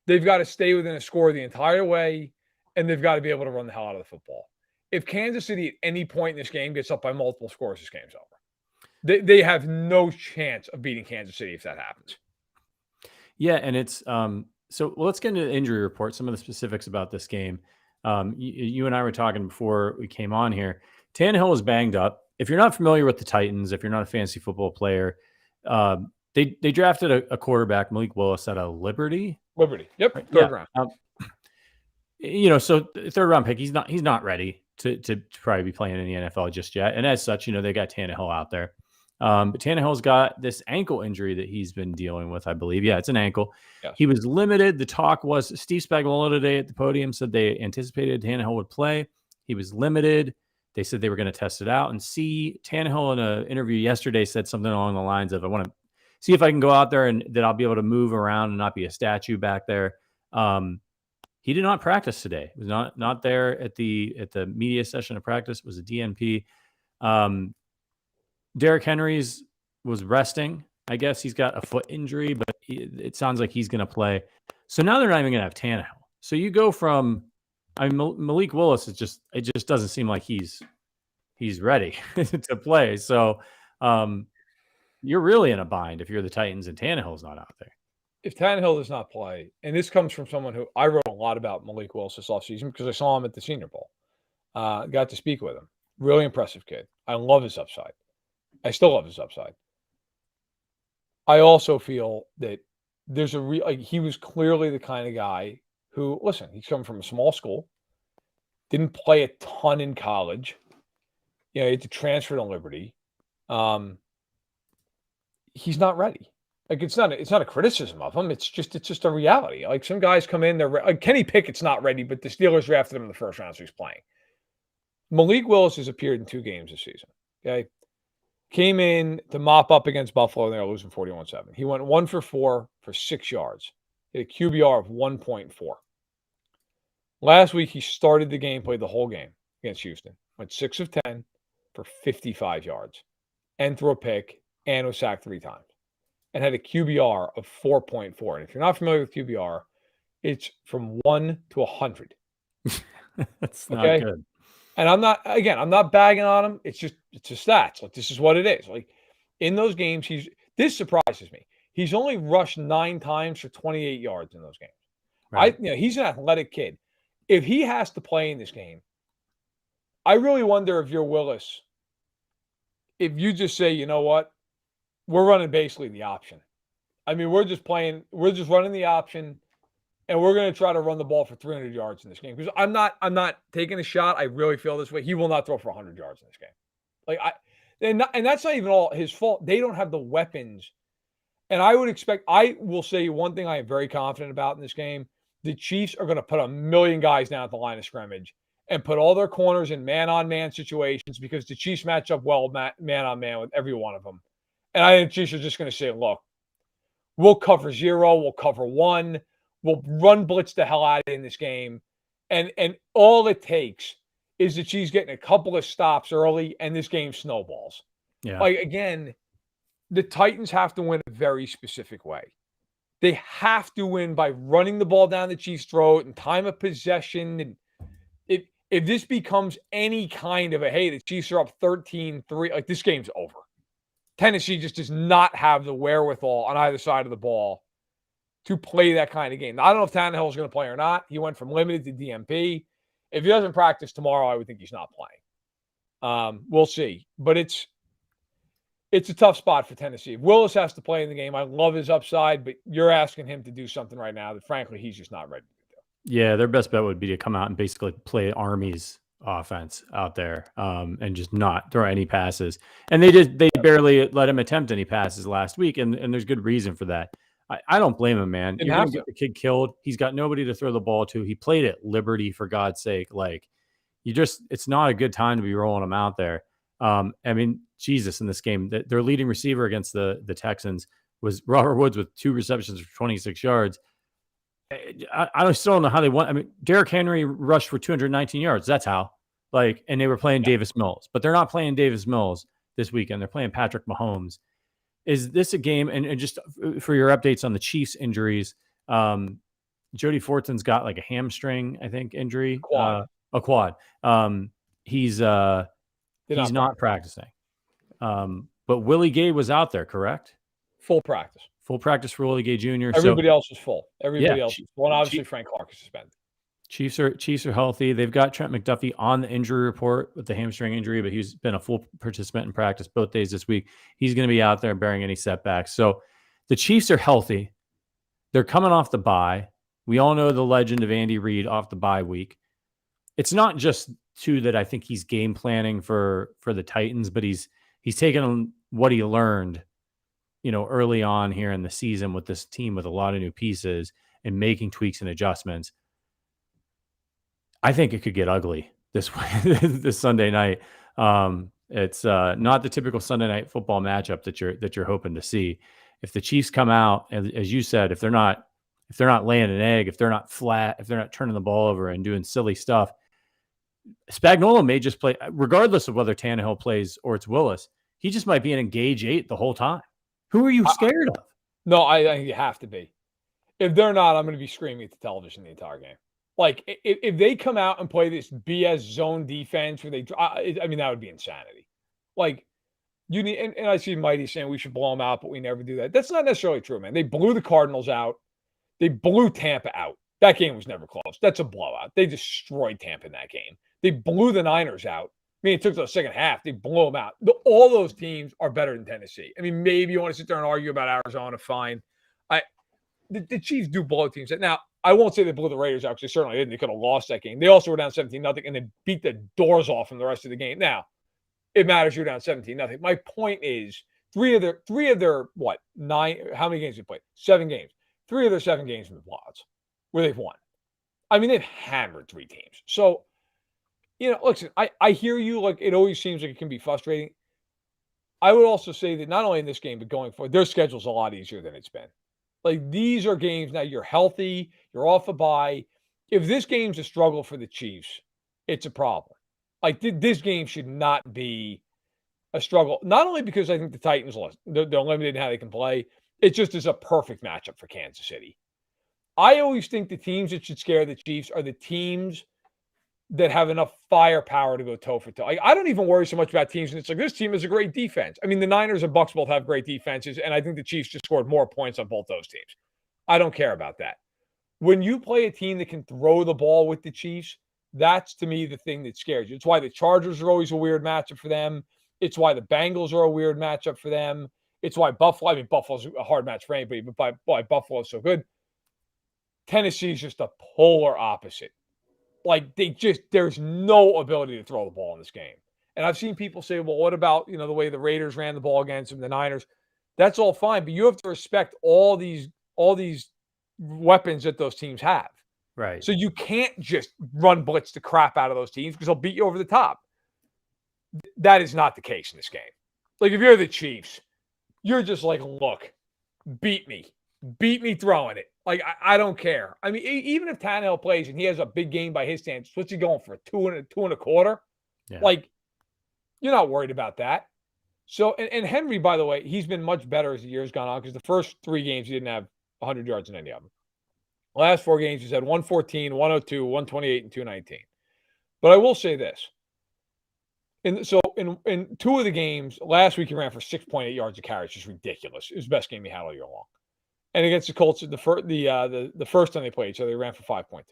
Speaker 2: They've got to stay within a score the entire way, and they've got to be able to run the hell out of the football. If Kansas City at any point in this game gets up by multiple scores, this game's over. They have no chance of beating Kansas City if that happens.
Speaker 1: Yeah, and it's so let's get into the injury report, some of the specifics about this game. You and I were talking before we came on here. Tannehill was banged up. If you're not familiar with the Titans, if you're not a fantasy football player, they drafted a quarterback, Malik Willis, out of Liberty.
Speaker 2: Yep, third round.
Speaker 1: So third round pick. He's not ready to probably be playing in the NFL just yet. And as such, they got Tannehill out there. But Tannehill's got this ankle injury that he's been dealing with, I believe. Yeah, it's an ankle. Yes. He was limited. The talk was Steve Spagnuolo today at the podium said they anticipated Tannehill would play. He was limited. They said they were going to test it out and see. Tannehill in an interview yesterday said something along the lines of, I want to see if I can go out there and that I'll be able to move around and not be a statue back there. He did not practice today. He was not there at the media session of practice. It was a DNP. Derrick Henry's was resting. I guess he's got a foot injury, but it sounds like he's going to play. So now they're not even going to have Tannehill. So you go from, Malik Willis, it just doesn't seem like he's ready to play. So you're really in a bind if you're the Titans and Tannehill's not out there.
Speaker 2: If Tannehill does not play, and this comes from someone who I wrote a lot about Malik Willis this offseason because I saw him at the Senior Bowl. Got to speak with him. Really impressive kid. I love his upside. I still love his upside. I also feel that there's he was clearly the kind of guy who, listen, he's coming from a small school, didn't play a ton in college. He had to transfer to Liberty. He's not ready. Like it's not a criticism of him. It's just a reality. Like some guys come in, they're like Kenny Pickett's not ready, but the Steelers drafted him in the first round, so he's playing. Malik Willis has appeared in 2 games this season. Okay, came in to mop up against Buffalo, and they were losing 41-7. He went 1 for 4 for 6 yards. He had a QBR of 1.4. Last week he started the game, played the whole game against Houston. Went 6 of 10 for 55 yards, and threw a pick, and was sacked 3 times. And had a QBR of 4.4. And if you're not familiar with QBR, it's from 1 to 100.
Speaker 1: That's not good.
Speaker 2: And I'm not bagging on him. It's just stats. Like this is what it is. Like in those games, this surprises me. He's only rushed 9 times for 28 yards in those games. Right. He's an athletic kid. If he has to play in this game, I really wonder if you're Willis, if you just say, you know what? We're running basically the option. I mean, we're just running the option, and we're going to try to run the ball for 300 yards in this game. Because I'm not taking a shot. I really feel this way. He will not throw for 100 yards in this game. And that's not even all his fault. They don't have the weapons. And I will say one thing I am very confident about in this game. The Chiefs are going to put 1 million guys down at the line of scrimmage and put all their corners in man-on-man situations because the Chiefs match up well man-on-man with every one of them. And I think the Chiefs are just going to say, look, we'll cover 0, we'll cover 1, will run blitz the hell out of it in this game. And all it takes is that she's getting a couple of stops early and this game snowballs.
Speaker 1: Yeah.
Speaker 2: Like, again, the Titans have to win a very specific way. They have to win by running the ball down the Chiefs' throat and time of possession. And if this becomes any kind of a, hey, the Chiefs are up 13-3, like this game's over. Tennessee just does not have the wherewithal on either side of the ball to play that kind of game. Now, I don't know if Tannehill is going to play or not. He went from limited to DMP. If he doesn't practice tomorrow, I would think he's not playing. We'll see. But it's a tough spot for Tennessee. If Willis has to play in the game, I love his upside, but you're asking him to do something right now that, frankly, he's just not ready to do.
Speaker 1: Yeah, their best bet would be to come out and basically play Army's offense out there and just not throw any passes. And they barely let him attempt any passes last week, and there's good reason for that. I don't blame him, man. You're going to get the kid killed. He's got nobody to throw the ball to. He played at Liberty, for God's sake. Like, it's not a good time to be rolling him out there. I mean, Jesus, in this game, their leading receiver against the Texans was Robert Woods with 2 receptions for 26 yards. I still don't know how they won. I mean, Derrick Henry rushed for 219 yards. That's how. Like, and they were playing Davis Mills, but they're not playing Davis Mills this weekend. They're playing Patrick Mahomes. Is this a game? And just for your updates on the Chiefs injuries, Jody Fortson's got like a hamstring, I think, injury, a quad. He's not practicing. But Willie Gay was out there, correct?
Speaker 2: Full practice
Speaker 1: for Willie Gay Jr.
Speaker 2: Everybody else is full. Everybody else is full. And obviously Frank Clark is suspended.
Speaker 1: Chiefs are healthy. They've got Trent McDuffie on the injury report with the hamstring injury, but he's been a full participant in practice both days this week. He's going to be out there bearing any setbacks. So the Chiefs are healthy. They're coming off the bye. We all know the legend of Andy Reid off the bye week. It's not just that I think he's game planning for the Titans, but he's taken what he learned, early on here in the season with this team with a lot of new pieces and making tweaks and adjustments. I think it could get ugly this Sunday night. It's not the typical Sunday night football matchup that you're hoping to see. If the Chiefs come out, as you said, if they're not laying an egg, if they're not flat, if they're not turning the ball over and doing silly stuff, Spagnuolo may just play, regardless of whether Tannehill plays or it's Willis. He just might be in engage 8 the whole time. Who are you scared of?
Speaker 2: No, I think you have to be. If they're not, I'm going to be screaming at the television the entire game. Like, if they come out and play this BS zone defense where that would be insanity. Like, you need, and I see Mighty saying we should blow them out, but we never do that. That's not necessarily true, man. They blew the Cardinals out. They blew Tampa out. That game was never close. That's a blowout. They destroyed Tampa in that game. They blew the Niners out. I mean, it took the second half. They blew them out. All those teams are better than Tennessee. I mean, maybe you want to sit there and argue about Arizona, fine. The Chiefs do blow teams. Now, I won't say they blew the Raiders out because they certainly didn't. They could have lost that game. They also were down 17-0 and then beat the doors off them the rest of the game. Now, it matters you're down 17-0. My point is, three of their what, 9, how many games have they played? 7 games. 3 of their 7 games have been blowouts where they've won. I mean, they've hammered 3 teams. So, listen, I hear you. Like, it always seems like it can be frustrating. I would also say that not only in this game, but going forward, their schedule's a lot easier than it's been. Like, these are games now you're healthy, you're off a bye. If this game's a struggle for the Chiefs, it's a problem. Like, this game should not be a struggle. Not only because I think the Titans lost, they're limited in how they can play. It just is a perfect matchup for Kansas City. I always think the teams that should scare the Chiefs are the teams that have enough firepower to go toe for toe. Like, I don't even worry so much about teams. And it's like, this team has a great defense. I mean, the Niners and Bucs both have great defenses. And I think the Chiefs just scored more points on both those teams. I don't care about that. When you play a team that can throw the ball with the Chiefs, that's to me the thing that scares you. It's why the Chargers are always a weird matchup for them. It's why the Bengals are a weird matchup for them. It's why Buffalo's a hard match for anybody, but why Buffalo's so good. Tennessee's just a polar opposite. Like, there's no ability to throw the ball in this game. And I've seen people say, well, what about, the way the Raiders ran the ball against them, the Niners? That's all fine, but you have to respect all these weapons that those teams have.
Speaker 1: Right.
Speaker 2: So you can't just run blitz the crap out of those teams because they'll beat you over the top. That is not the case in this game. Like, if you're the Chiefs, you're just like, look, beat me. beat me throwing it. Like, I don't care. I mean, even if Tannehill plays and he has a big game by his standards, what's he going for? 2.25?
Speaker 1: Yeah.
Speaker 2: Like, you're not worried about that. So, and Henry, by the way, he's been much better as the year's gone on because the first 3 games he didn't have 100 yards in any of them. Last 4 games he's had 114, 102, 128, and 219. But I will say this. In 2 of the games, last week he ran for 6.8 yards a carry, which is ridiculous. It was the best game he had all year long. And against the Colts, the first time they played each other, he ran for 5.2.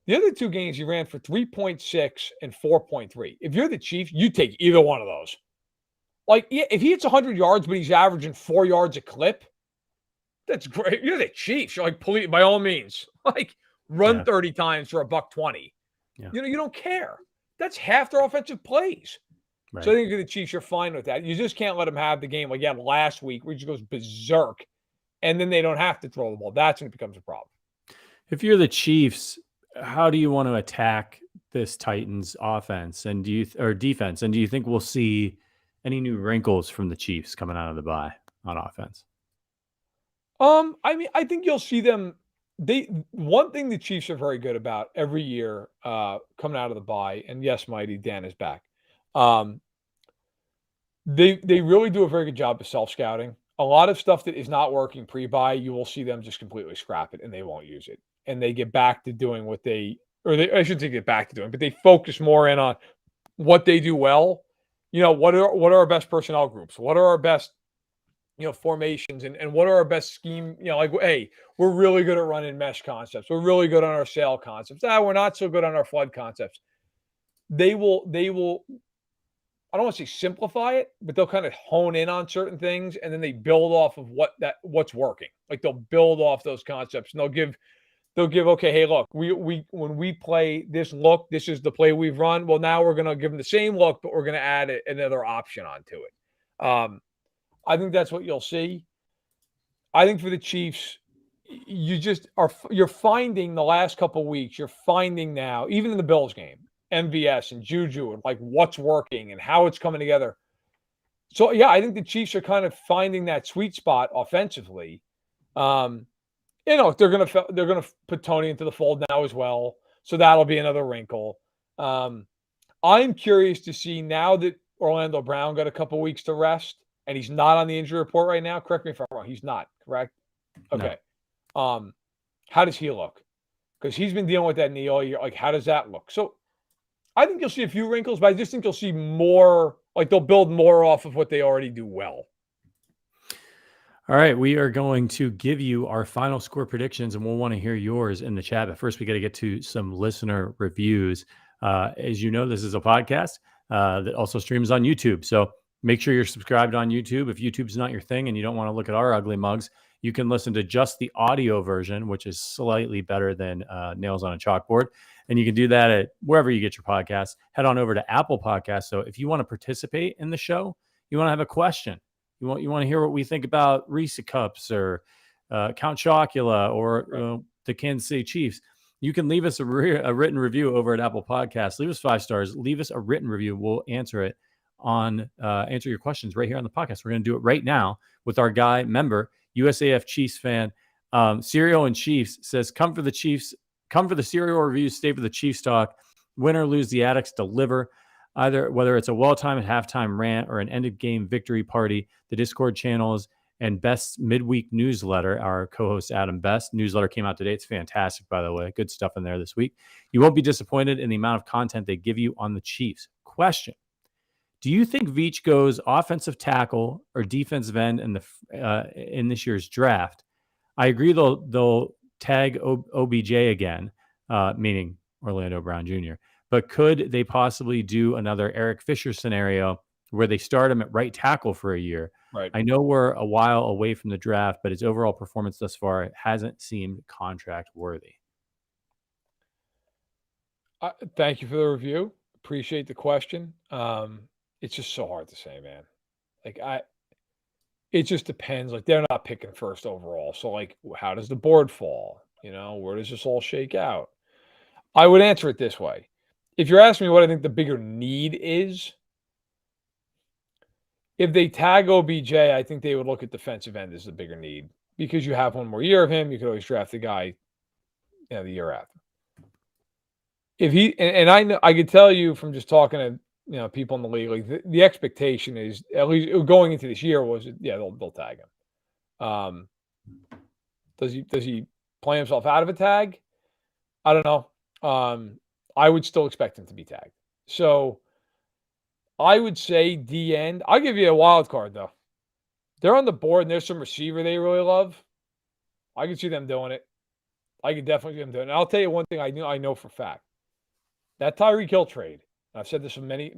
Speaker 2: The other 2 games, he ran for 3.6 and 4.3. If you're the Chiefs, you take either one of those. Like, if he hits 100 yards, but he's averaging 4 yards a clip, that's great. You're the Chiefs. You're like, please, by all means, like, run 30 times for $120.
Speaker 1: Yeah.
Speaker 2: You don't care. That's half their offensive plays. Right. So I think for the Chiefs, you're fine with that. You just can't let them have the game like you had last week, where he just goes berserk, and then they don't have to throw the ball. That's when it becomes a problem.
Speaker 1: If you're the Chiefs, how do you want to attack this Titans offense and defense? And do you think we'll see any new wrinkles from the Chiefs coming out of the bye on offense?
Speaker 2: I mean, I think you'll see them. One thing the Chiefs are very good about every year, coming out of the bye, and yes, Mighty Dan is back. They really do a very good job of self-scouting. A lot of stuff that is not working pre-bye, you will see them just completely scrap it and they won't use it. And they get back to doing I shouldn't say get back to doing, but they focus more in on what they do well. What are our best personnel groups? What are our best, formations and what are our best scheme? Like, hey, we're really good at running mesh concepts. We're really good on our sail concepts. We're not so good on our flood concepts. They will, I don't want to say simplify it, but they'll kind of hone in on certain things and then they build off of what's working. Like, they'll build off those concepts and they'll give, okay, hey, look, when we play this look, this is the play we've run. Well, now we're going to give them the same look, but we're going to add another option onto it. I think that's what you'll see. I think for the Chiefs, you're finding the last couple of weeks, you're finding now, even in the Bills game, MVS and Juju and like what's working and how it's coming together. So yeah, I think the Chiefs are kind of finding that sweet spot offensively. They're gonna put Tony into the fold now as well, so that'll be another wrinkle. I'm curious to see now that Orlando Brown got a couple weeks to rest and he's not on the injury report right now. Correct me if I'm wrong. He's not, correct? Okay. No. How does he look? Because he's been dealing with that knee all year. Like, how does that look? So I think you'll see a few wrinkles, but I just think you'll see more. Like, they'll build more off of what they already do well.
Speaker 1: All right, we are going to give you our final score predictions, and we'll want to hear yours in the chat. But first, we got to get to some listener reviews. As you know, this is a podcast that also streams on YouTube. So make sure you're subscribed on YouTube. If YouTube's not your thing and you don't want to look at our ugly mugs, you can listen to just the audio version, which is slightly better than Nails on a Chalkboard. And you can do that at wherever you get your podcasts. Head on over to Apple Podcasts. So if you want to participate in the show, you want to have a question, you want to hear what we think about Reese Cups or Count Chocula or the Kansas City Chiefs, you can leave us a written review over at Apple Podcasts. Leave us 5 stars. Leave us a written review. We'll answer it answer your questions right here on the podcast. We're going to do it right now with our guy, member, USAF Chiefs fan. Cereal and Chiefs says, come for the Chiefs. Come for the cereal reviews. Stay for the Chiefs talk. Win or lose, the Addicts deliver. Whether it's a well-timed halftime rant or an end-of-game victory party, the Discord channels and Best's midweek newsletter, our co-host Adam Best newsletter came out today. It's fantastic, by the way. Good stuff in there this week. You won't be disappointed in the amount of content they give you on the Chiefs. Question: do you think Veach goes offensive tackle or defensive end in this year's draft? I agree they'll tag OBJ again, meaning Orlando Brown Jr., but could they possibly do another Eric Fisher scenario where they start him at right tackle for a year?
Speaker 2: Right.
Speaker 1: I know we're a while away from the draft, but his overall performance thus far hasn't seemed contract worthy.
Speaker 2: Thank you for the review. Appreciate the question. It's just so hard to say, man. It just depends. Like, they're not picking first overall. So, like, how does the board fall? Where does this all shake out? I would answer it this way. If you're asking me what I think the bigger need is, if they tag OBJ, I think they would look at defensive end as the bigger need. because you have one more year of him. You could always draft the guy, the year after. If he and I know, I could tell you from just talking to people in the league, like the expectation is, at least going into this year, was they'll tag him. Does he play himself out of a tag? I don't know. I would still expect him to be tagged. So I would say D end. I'll give you a wild card though. They're on the board and there's some receiver they really love. I could see them doing it. I could definitely see them doing it. And I'll tell you one thing I know for a fact. That Tyreek Hill trade, I've said this many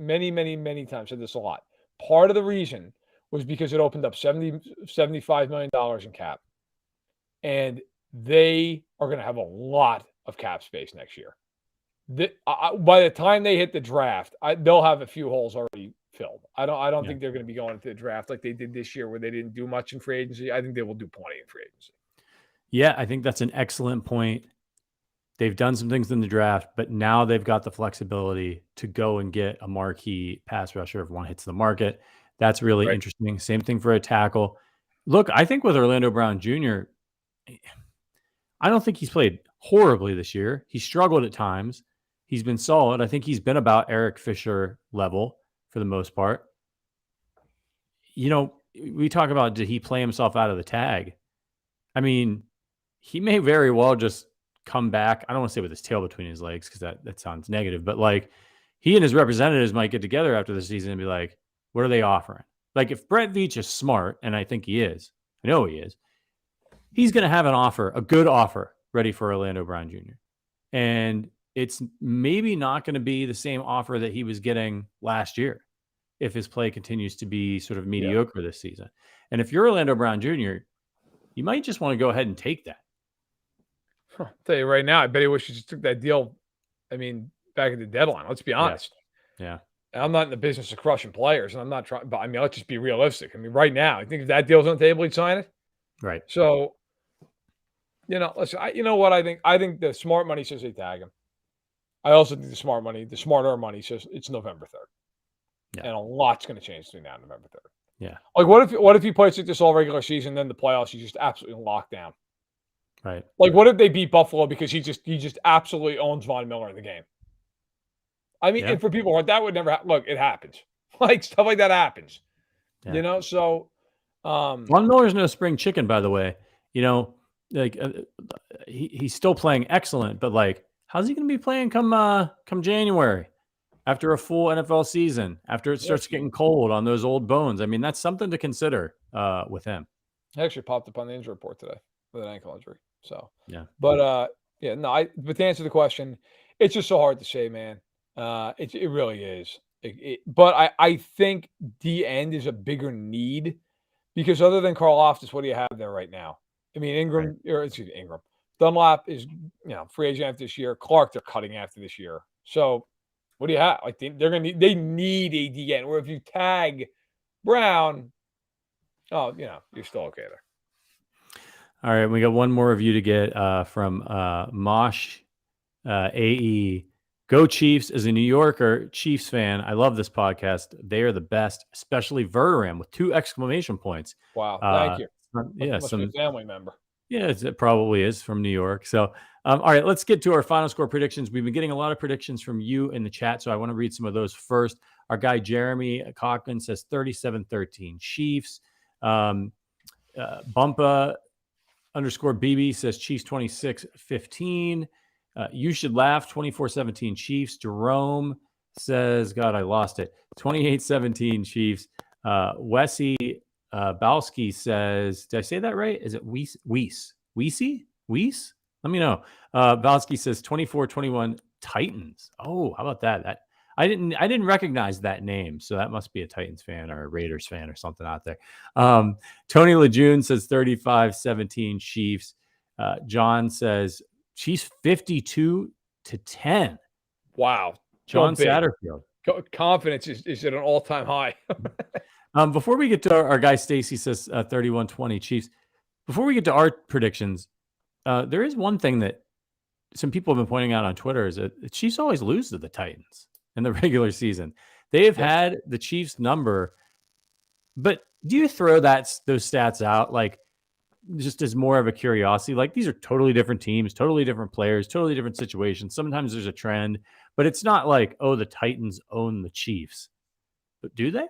Speaker 2: times, said this a lot. Part of the reason was because it opened up $75 million in cap. And they are going to have a lot of cap space next year. By the time they hit the draft, they'll have a few holes already filled. I don't think they're going to be going to the draft like they did this year, where they didn't do much in free agency. I think they will do plenty in free agency.
Speaker 1: Yeah, I think that's an excellent point. They've done some things in the draft, but now they've got the flexibility to go and get a marquee pass rusher if one hits the market. That's really interesting. Same thing for a tackle. Look, I think with Orlando Brown Jr., I don't think he's played horribly this year. He struggled at times. He's been solid. I think he's been about Eric Fisher level for the most part. We talk about, did he play himself out of the tag? I mean, he may very well just come back. I don't want to say with his tail between his legs, because that sounds negative, but like, he and his representatives might get together after the season and be like, what are they offering? Like, if Brett Veach is smart, and I think he is, I know he is, he's going to have an offer, a good offer, ready for Orlando Brown Jr. And it's maybe not going to be the same offer that he was getting last year if his play continues to be sort of mediocre this season. And if you're Orlando Brown Jr., you might just want to go ahead and take that.
Speaker 2: I'll tell you right now, I bet he wishes he took that deal. I mean, back at the deadline. Let's be honest.
Speaker 1: Yeah.
Speaker 2: I'm not in the business of crushing players, and I'm not trying. But I mean, let's just be realistic. I mean, right now, I think if that deal's on the table, he'd sign it.
Speaker 1: Right.
Speaker 2: So, listen. You know what I think? I think the smart money says they tag him. I also think the smarter money says it's November 3rd. Yeah. And a lot's going to change between now and November 3rd.
Speaker 1: Yeah.
Speaker 2: Like, what if he plays like this all regular season, then the playoffs, he's just absolutely locked down.
Speaker 1: Right.
Speaker 2: Like, what if they beat Buffalo because he just absolutely owns Von Miller in the game? I mean, and for people, that would never happen. Look, it happens. Like, stuff like that happens.
Speaker 1: Yeah.
Speaker 2: So
Speaker 1: Von Miller's no spring chicken, by the way. Like, he's still playing excellent, but like, how's he going to be playing come January, after a full NFL season, after it starts getting cold on those old bones? I mean, that's something to consider with him.
Speaker 2: He actually popped up on the injury report today with an ankle injury. So but to answer the question, it's just so hard to say, man. It really is. But I think D end is a bigger need, because other than Carl Loftus, what do you have there right now? I mean, Ingram. Dunlap is free agent after this year. Clark, they're cutting after this year. So what do you have? Like, they need a D end. Where if you tag Brown, you're still okay there.
Speaker 1: All right, we got one more review to get from Mosh AE. Go Chiefs. As a New Yorker Chiefs fan, I love this podcast. They are the best, especially Verderame with 2 exclamation points.
Speaker 2: Wow, thank you.
Speaker 1: Must
Speaker 2: be a family member.
Speaker 1: Yeah, it probably is from New York. So, all right, let's get to our final score predictions. We've been getting a lot of predictions from you in the chat, so I want to read some of those first. Our guy Jeremy Cochran says 37-13 Chiefs. Bumpa _BB says Chiefs 26-15. You should laugh 24-17 Chiefs. Jerome says, God, I lost it. 28-17 Chiefs. Wesley Balski says, did I say that right? Is it Weiss? Let me know. Balski says 24-21 Titans. Oh, how about that? I didn't recognize that name, so that must be a Titans fan or a Raiders fan or something out there. Tony Lejeune says 35-17 Chiefs. John says Chiefs 52-10.
Speaker 2: Wow.
Speaker 1: John Satterfield.
Speaker 2: Confidence is at an all-time high.
Speaker 1: Before we get to our guy Stacy says 31-20 Chiefs. Before we get to our predictions, there is one thing that some people have been pointing out on Twitter, is that the Chiefs always lose to the Titans in the regular season. They have had the Chiefs number, but do you throw those stats out? Like, just as more of a curiosity. Like, these are totally different teams, totally different players, totally different situations. Sometimes there's a trend, but it's not like, oh, the Titans own the Chiefs. But do they?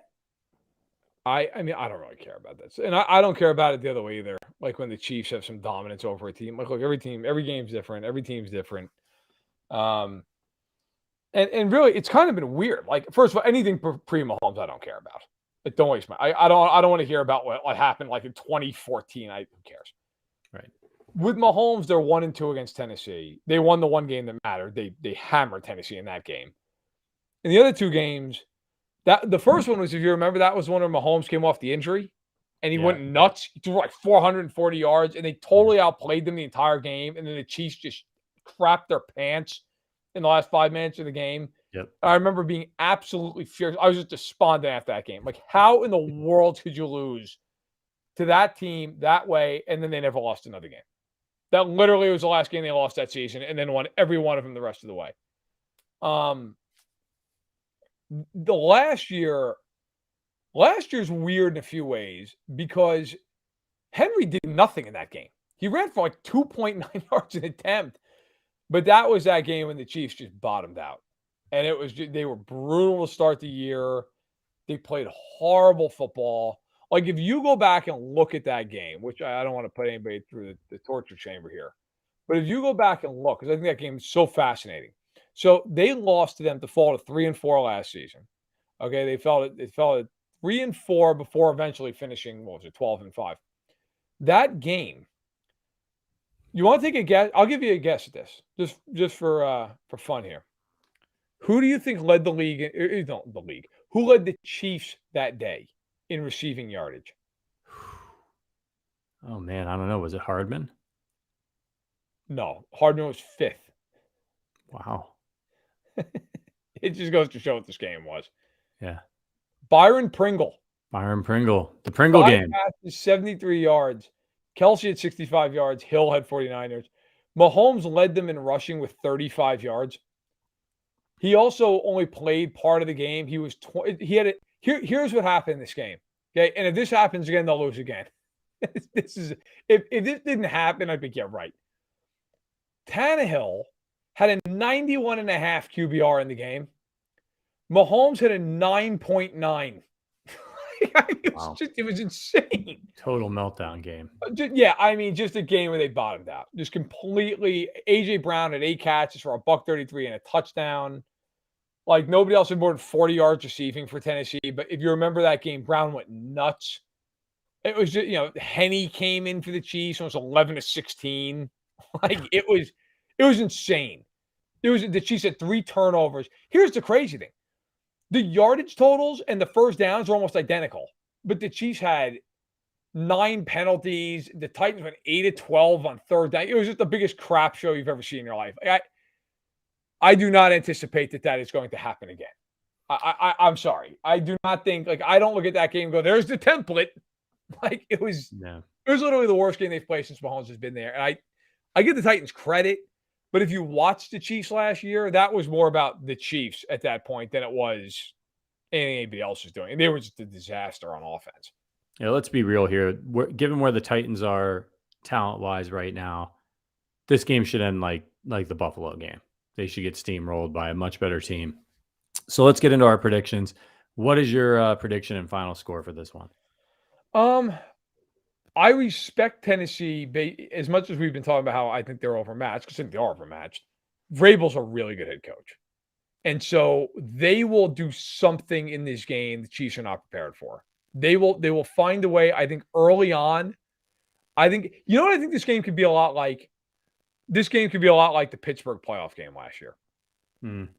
Speaker 2: I mean, I don't really care about this. And I don't care about it the other way either. Like when the Chiefs have some dominance over a team. Like, look, every game's different. Every team's different. And really, it's kind of been weird. Like, first of all, anything pre-Mahomes, I don't care about. Like, don't waste my. I don't want to hear about what happened like in 2014. Who cares?
Speaker 1: Right.
Speaker 2: With Mahomes, they're 1-2 against Tennessee. They won the one game that mattered. They hammered Tennessee in that game. In the other two games, the first one was, if you remember, that was one where Mahomes came off the injury and he went nuts. He threw like 440 yards and they totally outplayed them the entire game. And then the Chiefs just crapped their pants in the last 5 minutes of the game.
Speaker 1: Yep.
Speaker 2: I remember being absolutely furious. I was just despondent after that game. Like, how in the world could you lose to that team that way? And then they never lost another game. That literally was the last game they lost that season and then won every one of them the rest of the way. The last year's weird in a few ways because Henry did nothing in that game. He ran for like 2.9 yards an attempt, but that was that game when the Chiefs just bottomed out. And it was they were brutal to start the year. They played horrible football. Like, if you go back and look at that game, which I don't want to put anybody through the torture chamber here, but if you go back and look, because I think that game is so fascinating. So they lost to them to fall to 3-4 last season. Okay, they fell at 3-4 before eventually finishing, 12-5. That game. You want to take a guess? I'll give you a guess at this, just for fun here. Who do you think led the league? Who led the Chiefs that day in receiving yardage?
Speaker 1: Oh man, I don't know. Was it Hardman?
Speaker 2: No, Hardman was 5th.
Speaker 1: Wow.
Speaker 2: It just goes to show what this game was.
Speaker 1: Yeah.
Speaker 2: Byron Pringle.
Speaker 1: The Pringle
Speaker 2: 5
Speaker 1: game.
Speaker 2: passes, 73 yards. Kelsey had 65 yards. Hill had 49 yards. Mahomes led them in rushing with 35 yards. He also only played part of the game. He was here's what happened in this game. Okay, and if this happens again, they'll lose again. If this didn't happen, I'd be right. Tannehill had a 91.5 QBR in the game. Mahomes had a 9.9. It was insane.
Speaker 1: Total meltdown game.
Speaker 2: Just a game where they bottomed out. Just completely. A.J. Brown had 8 catches for $133 and a touchdown. Like, nobody else had more than 40 yards receiving for Tennessee. But if you remember that game, Brown went nuts. It was just, Henny came in for the Chiefs and was 11-16. Like, it was insane. The Chiefs had 3 turnovers. Here's the crazy thing. The yardage totals and the first downs are almost identical, but the Chiefs had 9 penalties. The Titans went 8-12 on third down. It was just the biggest crap show you've ever seen in your life. I do not anticipate that is going to happen again. I'm sorry. I do not think, I don't look at that game and go, there's the template. Like, it was literally the worst game they've played since Mahomes has been there. And I give the Titans credit. But if you watched the Chiefs last year, that was more about the Chiefs at that point than it was anything anybody else was doing. And they were just a disaster on offense.
Speaker 1: Yeah, let's be real here. Given where the Titans are talent-wise right now, this game should end like the Buffalo game. They should get steamrolled by a much better team. So let's get into our predictions. What is your prediction and final score for this one?
Speaker 2: I respect Tennessee as much as we've been talking about how I think they're overmatched, because I think they are overmatched. Vrabel's a really good head coach. And so they will do something in this game the Chiefs are not prepared for. They will find a way, I think, early on. I think, what I think this game could be a lot like? This game could be a lot like the Pittsburgh playoff game last year.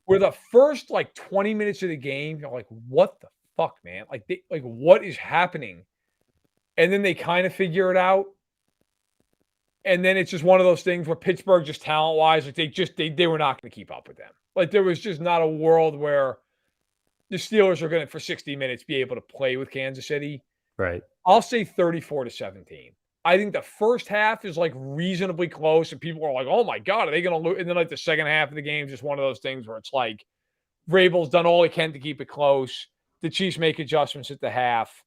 Speaker 2: Where the first 20 minutes of the game, you're like, what the fuck, man? What is happening? And then they kind of figure it out. And then it's just one of those things where Pittsburgh, just talent-wise, they were not going to keep up with them. There was just not a world where the Steelers are going to, for 60 minutes, be able to play with Kansas City.
Speaker 1: Right.
Speaker 2: I'll say 34-17. I think the first half is reasonably close, and people are like, oh my God, are they going to lose? And then the second half of the game is just one of those things where it's Vrabel's done all he can to keep it close. The Chiefs make adjustments at the half.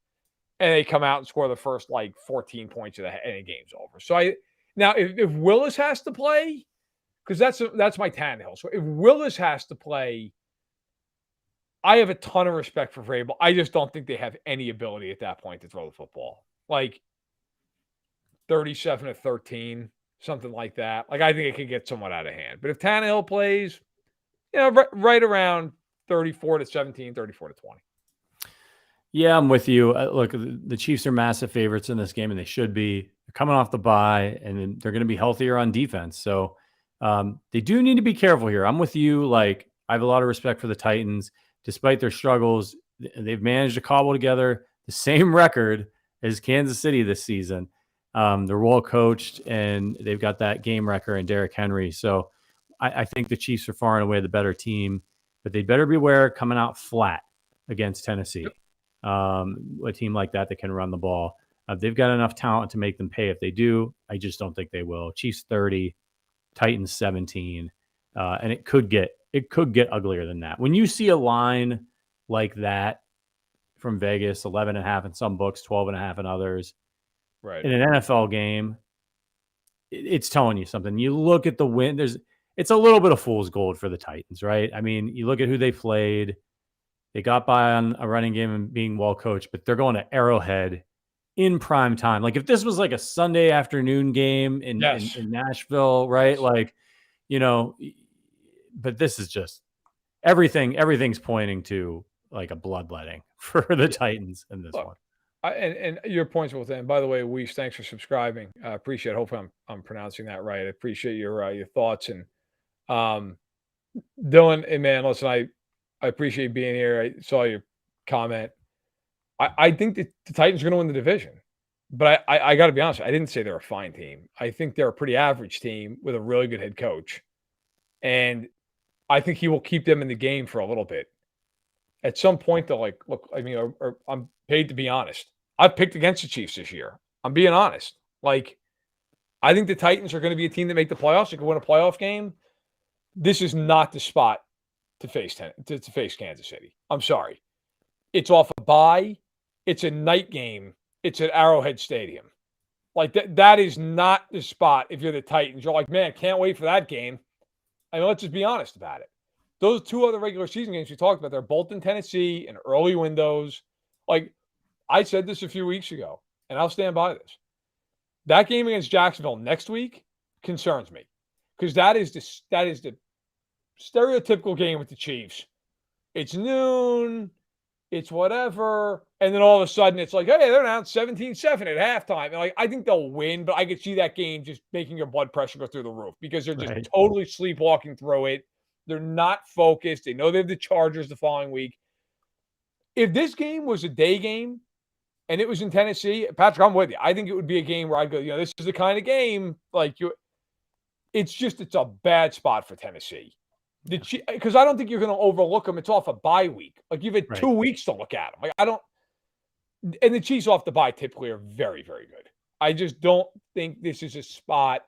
Speaker 2: and they come out and score the first 14 points and the game's over. So if Willis has to play, because that's my Tannehill. So if Willis has to play, I have a ton of respect for Vrabel. I just don't think they have any ability at that point to throw the football. 37-13, something like that. I think it could get somewhat out of hand. But if Tannehill plays, right around 34-17, 34-20.
Speaker 1: Yeah, I'm with you. Look, the Chiefs are massive favorites in this game, and they should be. They're coming off the bye, and they're going to be healthier on defense. So they do need to be careful here. I'm with you. I have a lot of respect for the Titans. Despite their struggles, they've managed to cobble together the same record as Kansas City this season. They're well coached, and they've got that game wrecker in Derrick Henry. So I think the Chiefs are far and away the better team, but they'd better beware coming out flat against Tennessee. A team like that can run the ball. They've got enough talent to make them pay if they do. I just don't think they will. Chiefs 30, Titans 17, and it could get uglier than that. When you see a line like that from Vegas, 11.5 in some books, 12.5 in others,
Speaker 2: right,
Speaker 1: in an NFL game, it's telling you something. You look at the win. It's a little bit of fool's gold for the Titans, right? I mean, you look at who they played. They got by on a running game and being well coached, but they're going to Arrowhead in prime time. If this was a Sunday afternoon game in Nashville, right? But this is just everything's pointing to a bloodletting for the Titans in this one.
Speaker 2: And your points well then. By the way, Weiss, thanks for subscribing. I appreciate it. Hopefully I'm pronouncing that right. I appreciate your thoughts. And Dylan, and man, listen, I appreciate being here. I saw your comment. I think that the Titans are going to win the division. But I got to be honest, I didn't say they're a fine team. I think they're a pretty average team with a really good head coach. And I think he will keep them in the game for a little bit. At some point, they're look, I mean, I'm paid to be honest. I've picked against the Chiefs this year. I'm being honest. I think the Titans are going to be a team that make the playoffs. They could win a playoff game. This is not the spot to face Kansas City. I'm sorry. It's off a bye. It's a night game. It's at Arrowhead Stadium. That is not the spot if you're the Titans. You're man, can't wait for that game. I mean, let's just be honest about it. Those two other regular season games we talked about, they're both in Tennessee in early windows. I said this a few weeks ago, and I'll stand by this. That game against Jacksonville next week concerns me because that is the stereotypical game with the Chiefs. It's noon. It's whatever. And then all of a sudden it's hey, they're down 17-7 at halftime. And I think they'll win, but I could see that game just making your blood pressure go through the roof because they're just totally sleepwalking through it. They're not focused. They know they have the Chargers the following week. If this game was a day game and it was in Tennessee, Patrick, I'm with you. I think it would be a game where I'd go, this is the kind of game it's a bad spot for Tennessee. Because I don't think you're going to overlook them. It's off a bye week. You've had 2 weeks to look at them. And the Chiefs off the bye typically are very, very good. I just don't think this is a spot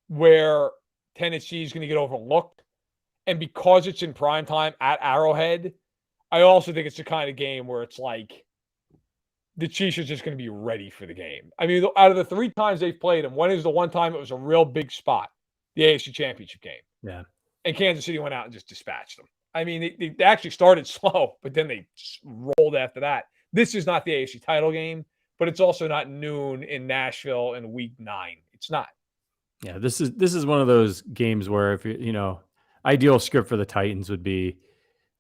Speaker 2: where Tennessee is going to get overlooked. And because it's in prime time at Arrowhead, I also think it's the kind of game where it's the Chiefs are just going to be ready for the game. I mean, out of the 3 times they've played them, when is the one time it was a real big spot? The AFC Championship game.
Speaker 1: Yeah.
Speaker 2: And Kansas City went out and just dispatched them. I mean, they actually started slow, but then they rolled after that. This is not the AFC title game, but it's also not noon in Nashville in week 9. It's not.
Speaker 1: Yeah, this is one of those games where if ideal script for the Titans would be,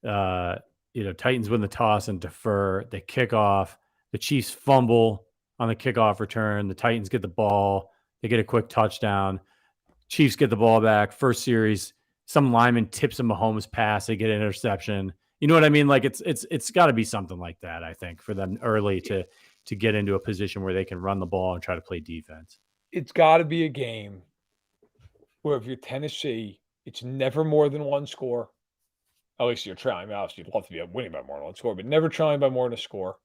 Speaker 1: Titans win the toss and defer. They kick off. The Chiefs fumble on the kickoff return. The Titans get the ball. They get a quick touchdown. Chiefs get the ball back. First series, some lineman tips a Mahomes pass. They get an interception. You know what I mean? It's got to be something like that, I think, for them early to get into a position where they can run the ball and try to play defense.
Speaker 2: It's got to be a game where if you're Tennessee, it's never more than one score. At least you're trying. I mean, obviously, you'd love to be winning by more than one score, but never trying by more than a score.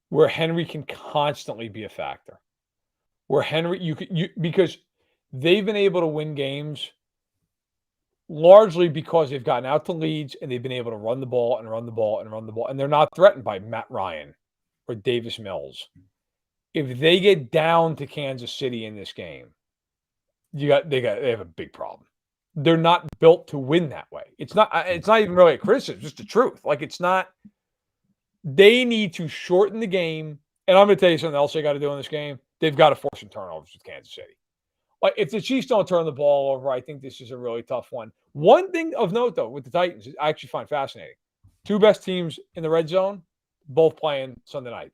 Speaker 2: Where Henry can constantly be a factor. Where Henry, because they've been able to win games largely because they've gotten out to leads and they've been able to run the ball and run the ball and run the ball. And they're not threatened by Matt Ryan or Davis Mills, if they get down to Kansas City in this game, they have a big problem. They're not built to win that way. It's not even really a criticism, just the truth. Like, it's not. They need to shorten the game. And I'm going to tell you something else they got to do in this game. They've got to force some turnovers with Kansas City. Like, if the Chiefs don't turn the ball over, I think this is a really tough one. One thing of note, though, with the Titans, I actually find fascinating. Two best teams in the red zone, both playing Sunday night.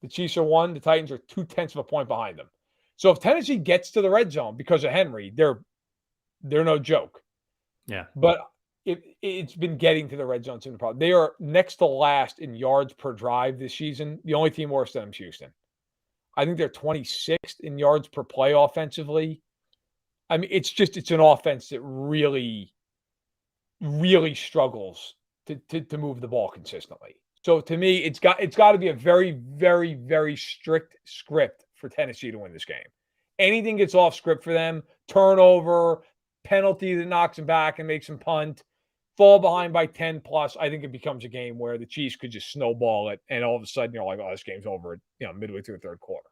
Speaker 2: The Chiefs are 1. The Titans are 0.2 of a point behind them. So if Tennessee gets to the red zone because of Henry, they're no joke.
Speaker 1: Yeah.
Speaker 2: But it's been getting to the red zone. The problem. They are next to last in yards per drive this season. The only team worse than them is Houston. I think they're 26th in yards per play offensively. I mean, it's an offense that really, really struggles to move the ball consistently. So to me, it's got to be a very, very, very strict script for Tennessee to win this game. Anything gets off script for them, turnover, penalty that knocks them back and makes them punt, fall behind by 10 plus, I think it becomes a game where the Chiefs could just snowball it, and all of a sudden you're like, oh, this game's over, midway through the third quarter.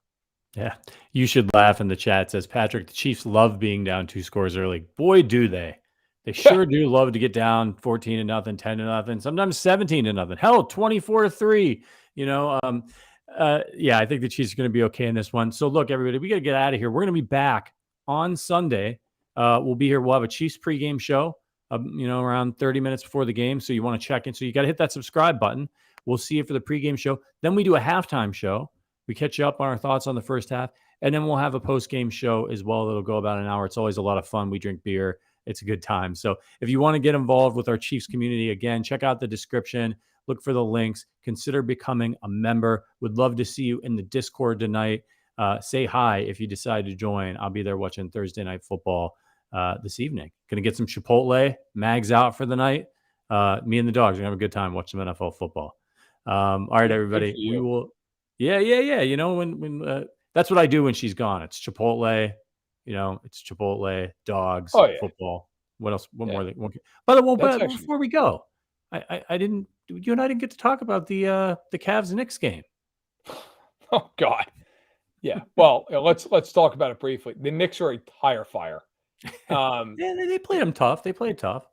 Speaker 1: Yeah. You should laugh in the chat. Says Patrick, the Chiefs love being down 2 scores early. Boy, do they. They sure do love to get down 14-0, 10-0, sometimes 17-0. Hell, 24-3. Yeah, I think the Chiefs are going to be okay in this one. So look, everybody, we got to get out of here. We're going to be back on Sunday. We'll be here. We'll have a Chiefs pregame show, around 30 minutes before the game. So you want to check in. So you got to hit that subscribe button. We'll see you for the pregame show. Then we do a halftime show. We catch you up on our thoughts on the first half. And then we'll have a post-game show as well. That'll go about an hour. It's always a lot of fun. We drink beer. It's a good time. So if you want to get involved with our Chiefs community, again, check out the description. Look for the links. Consider becoming a member. Would love to see you in the Discord tonight. Say hi if you decide to join. I'll be there watching Thursday Night Football this evening. Going to get some Chipotle. Mag's out for the night. Me and the dogs are going to have a good time watching some NFL football. All right, everybody. We will. Yeah. When that's what I do when she's gone. It's Chipotle. It's Chipotle, dogs, football. What else? What more? By the way, before we go, I didn't. You and I didn't get to talk about the Cavs-Knicks game.
Speaker 2: Oh God, yeah. Well, let's talk about it briefly. The Knicks are a tire fire.
Speaker 1: Yeah, they played them tough. They played tough.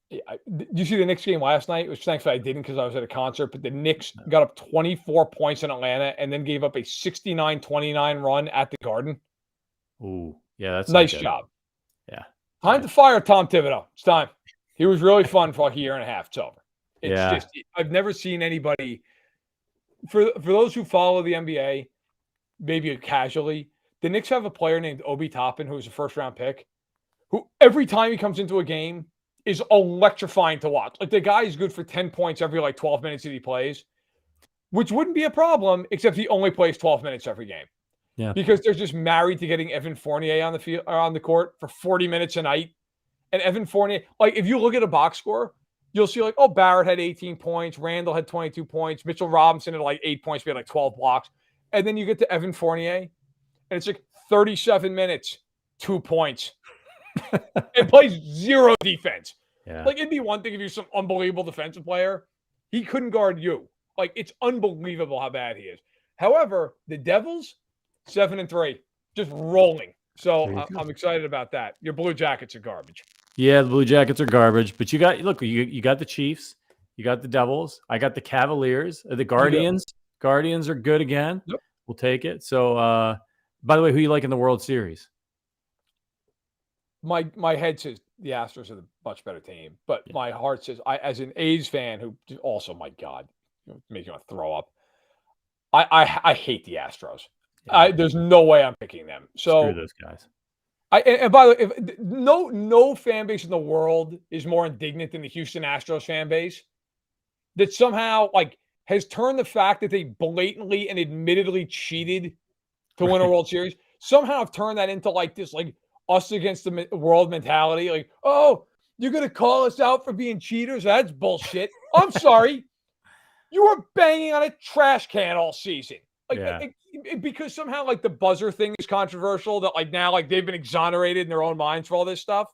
Speaker 2: Yeah, did you see the Knicks game last night? Which thankfully I didn't because I was at a concert. But the Knicks got up 24 points in Atlanta and then gave up a 69-29 run at the Garden.
Speaker 1: Ooh, yeah, that's
Speaker 2: nice job.
Speaker 1: Yeah,
Speaker 2: time to fire Tom Thibodeau. It's time. He was really fun for like a year and a half. It's over. It's just I've never seen anybody. For those who follow the NBA, maybe casually, the Knicks have a player named Obi Toppin who's a first-round pick, who every time he comes into a game is electrifying to watch. Like, the guy is good for 10 points every 12 minutes that he plays, which wouldn't be a problem except he only plays 12 minutes every game.
Speaker 1: Yeah,
Speaker 2: because they're just married to getting Evan Fournier on the field or on the court for 40 minutes a night. And Evan Fournier, if you look at a box score, you'll see Barrett had 18 points, Randall had 22 points, Mitchell Robinson had 8 points, we had 12 blocks. And then you get to Evan Fournier, and it's 37 minutes, 2 points, and plays zero defense.
Speaker 1: Yeah.
Speaker 2: It'd be one thing if you're some unbelievable defensive player. He couldn't guard you. It's unbelievable how bad he is. However, the Devils, 7-3, just rolling. So I'm excited about that. Your Blue Jackets are garbage.
Speaker 1: Yeah, the Blue Jackets are garbage. But you got the Chiefs, you got the Devils, I got the Cavaliers, the Guardians. Guardians are good again.
Speaker 2: Yep.
Speaker 1: We'll take it. So, by the way, who you like in the World Series?
Speaker 2: My head says the Astros are the much better team, but my heart says, as an A's fan who also, my God, make you want to throw up. I hate the Astros. Yeah. There's no way I'm picking them. So
Speaker 1: screw those guys.
Speaker 2: And by the way, no fan base in the world is more indignant than the Houston Astros fan base that somehow has turned the fact that they blatantly and admittedly cheated to win a World Series, somehow have turned that into this us against the world mentality. Oh, you're going to call us out for being cheaters? That's bullshit. I'm sorry. You were banging on a trash can all season. Because somehow the buzzer thing is controversial, that now they've been exonerated in their own minds for all this stuff.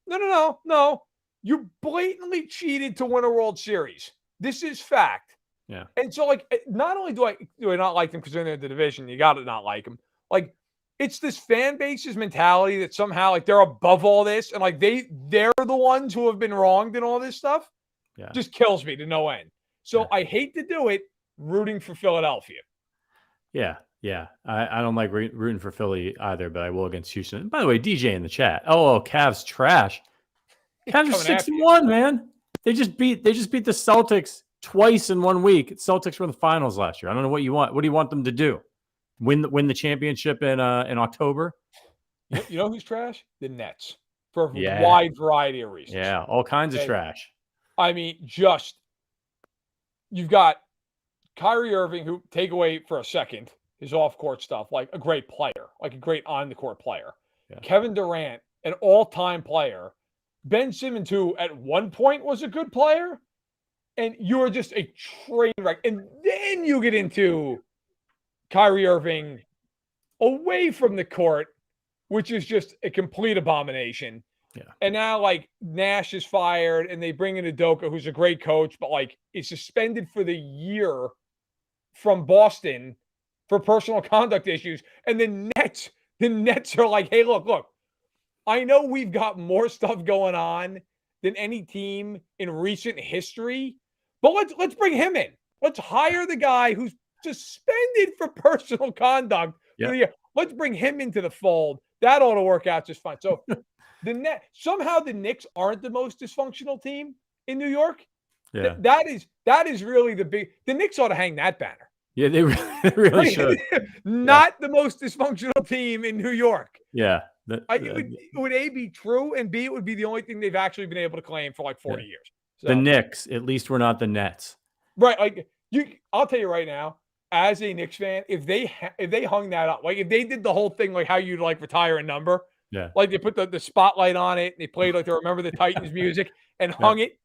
Speaker 2: No. You blatantly cheated to win a World Series. This is fact.
Speaker 1: Yeah.
Speaker 2: And so, like, not only do I not like them because they're in the division, you got to not like them. Like, it's this fan base's mentality that somehow like they're above all this, and like they're the ones who have been wronged in all this stuff.
Speaker 1: Yeah.
Speaker 2: Just kills me to no end. So I hate to do it, rooting for Philadelphia.
Speaker 1: Yeah. Yeah. I don't like rooting for Philly either, but I will against Houston. And by the way, DJ in the chat. Oh, Cavs trash. Cavs are 6-1, man. They just beat the Celtics twice in 1 week. Celtics were in the finals last year. I don't know what you want. What do you want them to do? Win the championship in October?
Speaker 2: You know who's trash? The Nets, for a
Speaker 1: Yeah.
Speaker 2: wide variety of reasons.
Speaker 1: Yeah, all kinds of trash.
Speaker 2: I mean, you've got Kyrie Irving, who, take away for a second his off-court stuff, like a great player, like a great on-the-court player.
Speaker 1: Yeah.
Speaker 2: Kevin Durant, an all-time player. Ben Simmons, who at one point was a good player. And you're just a train wreck. And then you get into Kyrie Irving away from the court, which is just a complete abomination.
Speaker 1: Yeah.
Speaker 2: And now, like, Nash is fired, and they bring in Udoka, who's a great coach, but like is suspended for the year from Boston for personal conduct issues. And the Nets are like, hey, look, I know we've got more stuff going on than any team in recent history, but let's bring him in. Let's hire the guy who's suspended for personal conduct for the year. Let's bring him into the fold. That ought to work out just fine. So somehow the Knicks aren't the most dysfunctional team in New York.
Speaker 1: Yeah.
Speaker 2: That is really the Knicks ought to hang that banner.
Speaker 1: Yeah, they really should.
Speaker 2: Not the most dysfunctional team in New York.
Speaker 1: Yeah.
Speaker 2: It would A, be true, and B, it would be the only thing they've actually been able to claim for like 40 years. So,
Speaker 1: the Knicks, at least we're not the Nets.
Speaker 2: Right. Like, I'll tell you right now, as a Knicks fan, if they hung that up, like if they did the whole thing, like how you'd like retire a number, like they put the spotlight on it, and they played like the Remember the Titans music and hung it,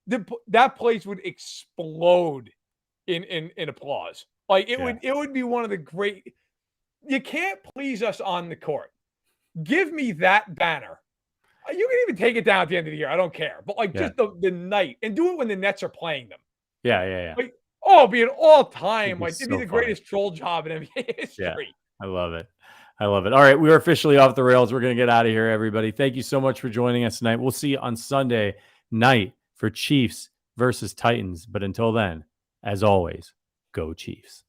Speaker 2: that place would explode in applause. Like it would be one of the great. You can't please us on the court. Give me that banner. You can even take it down at the end of the year. I don't care. But like just the night, and do it when the Nets are playing them.
Speaker 1: Yeah.
Speaker 2: Like, it'd be an all-time. Like, it'd be the greatest troll job in NBA history.
Speaker 1: Yeah, I love it. All right, we are officially off the rails. We're going to get out of here, everybody. Thank you so much for joining us tonight. We'll see you on Sunday night for Chiefs versus Titans. But until then, as always, go Chiefs.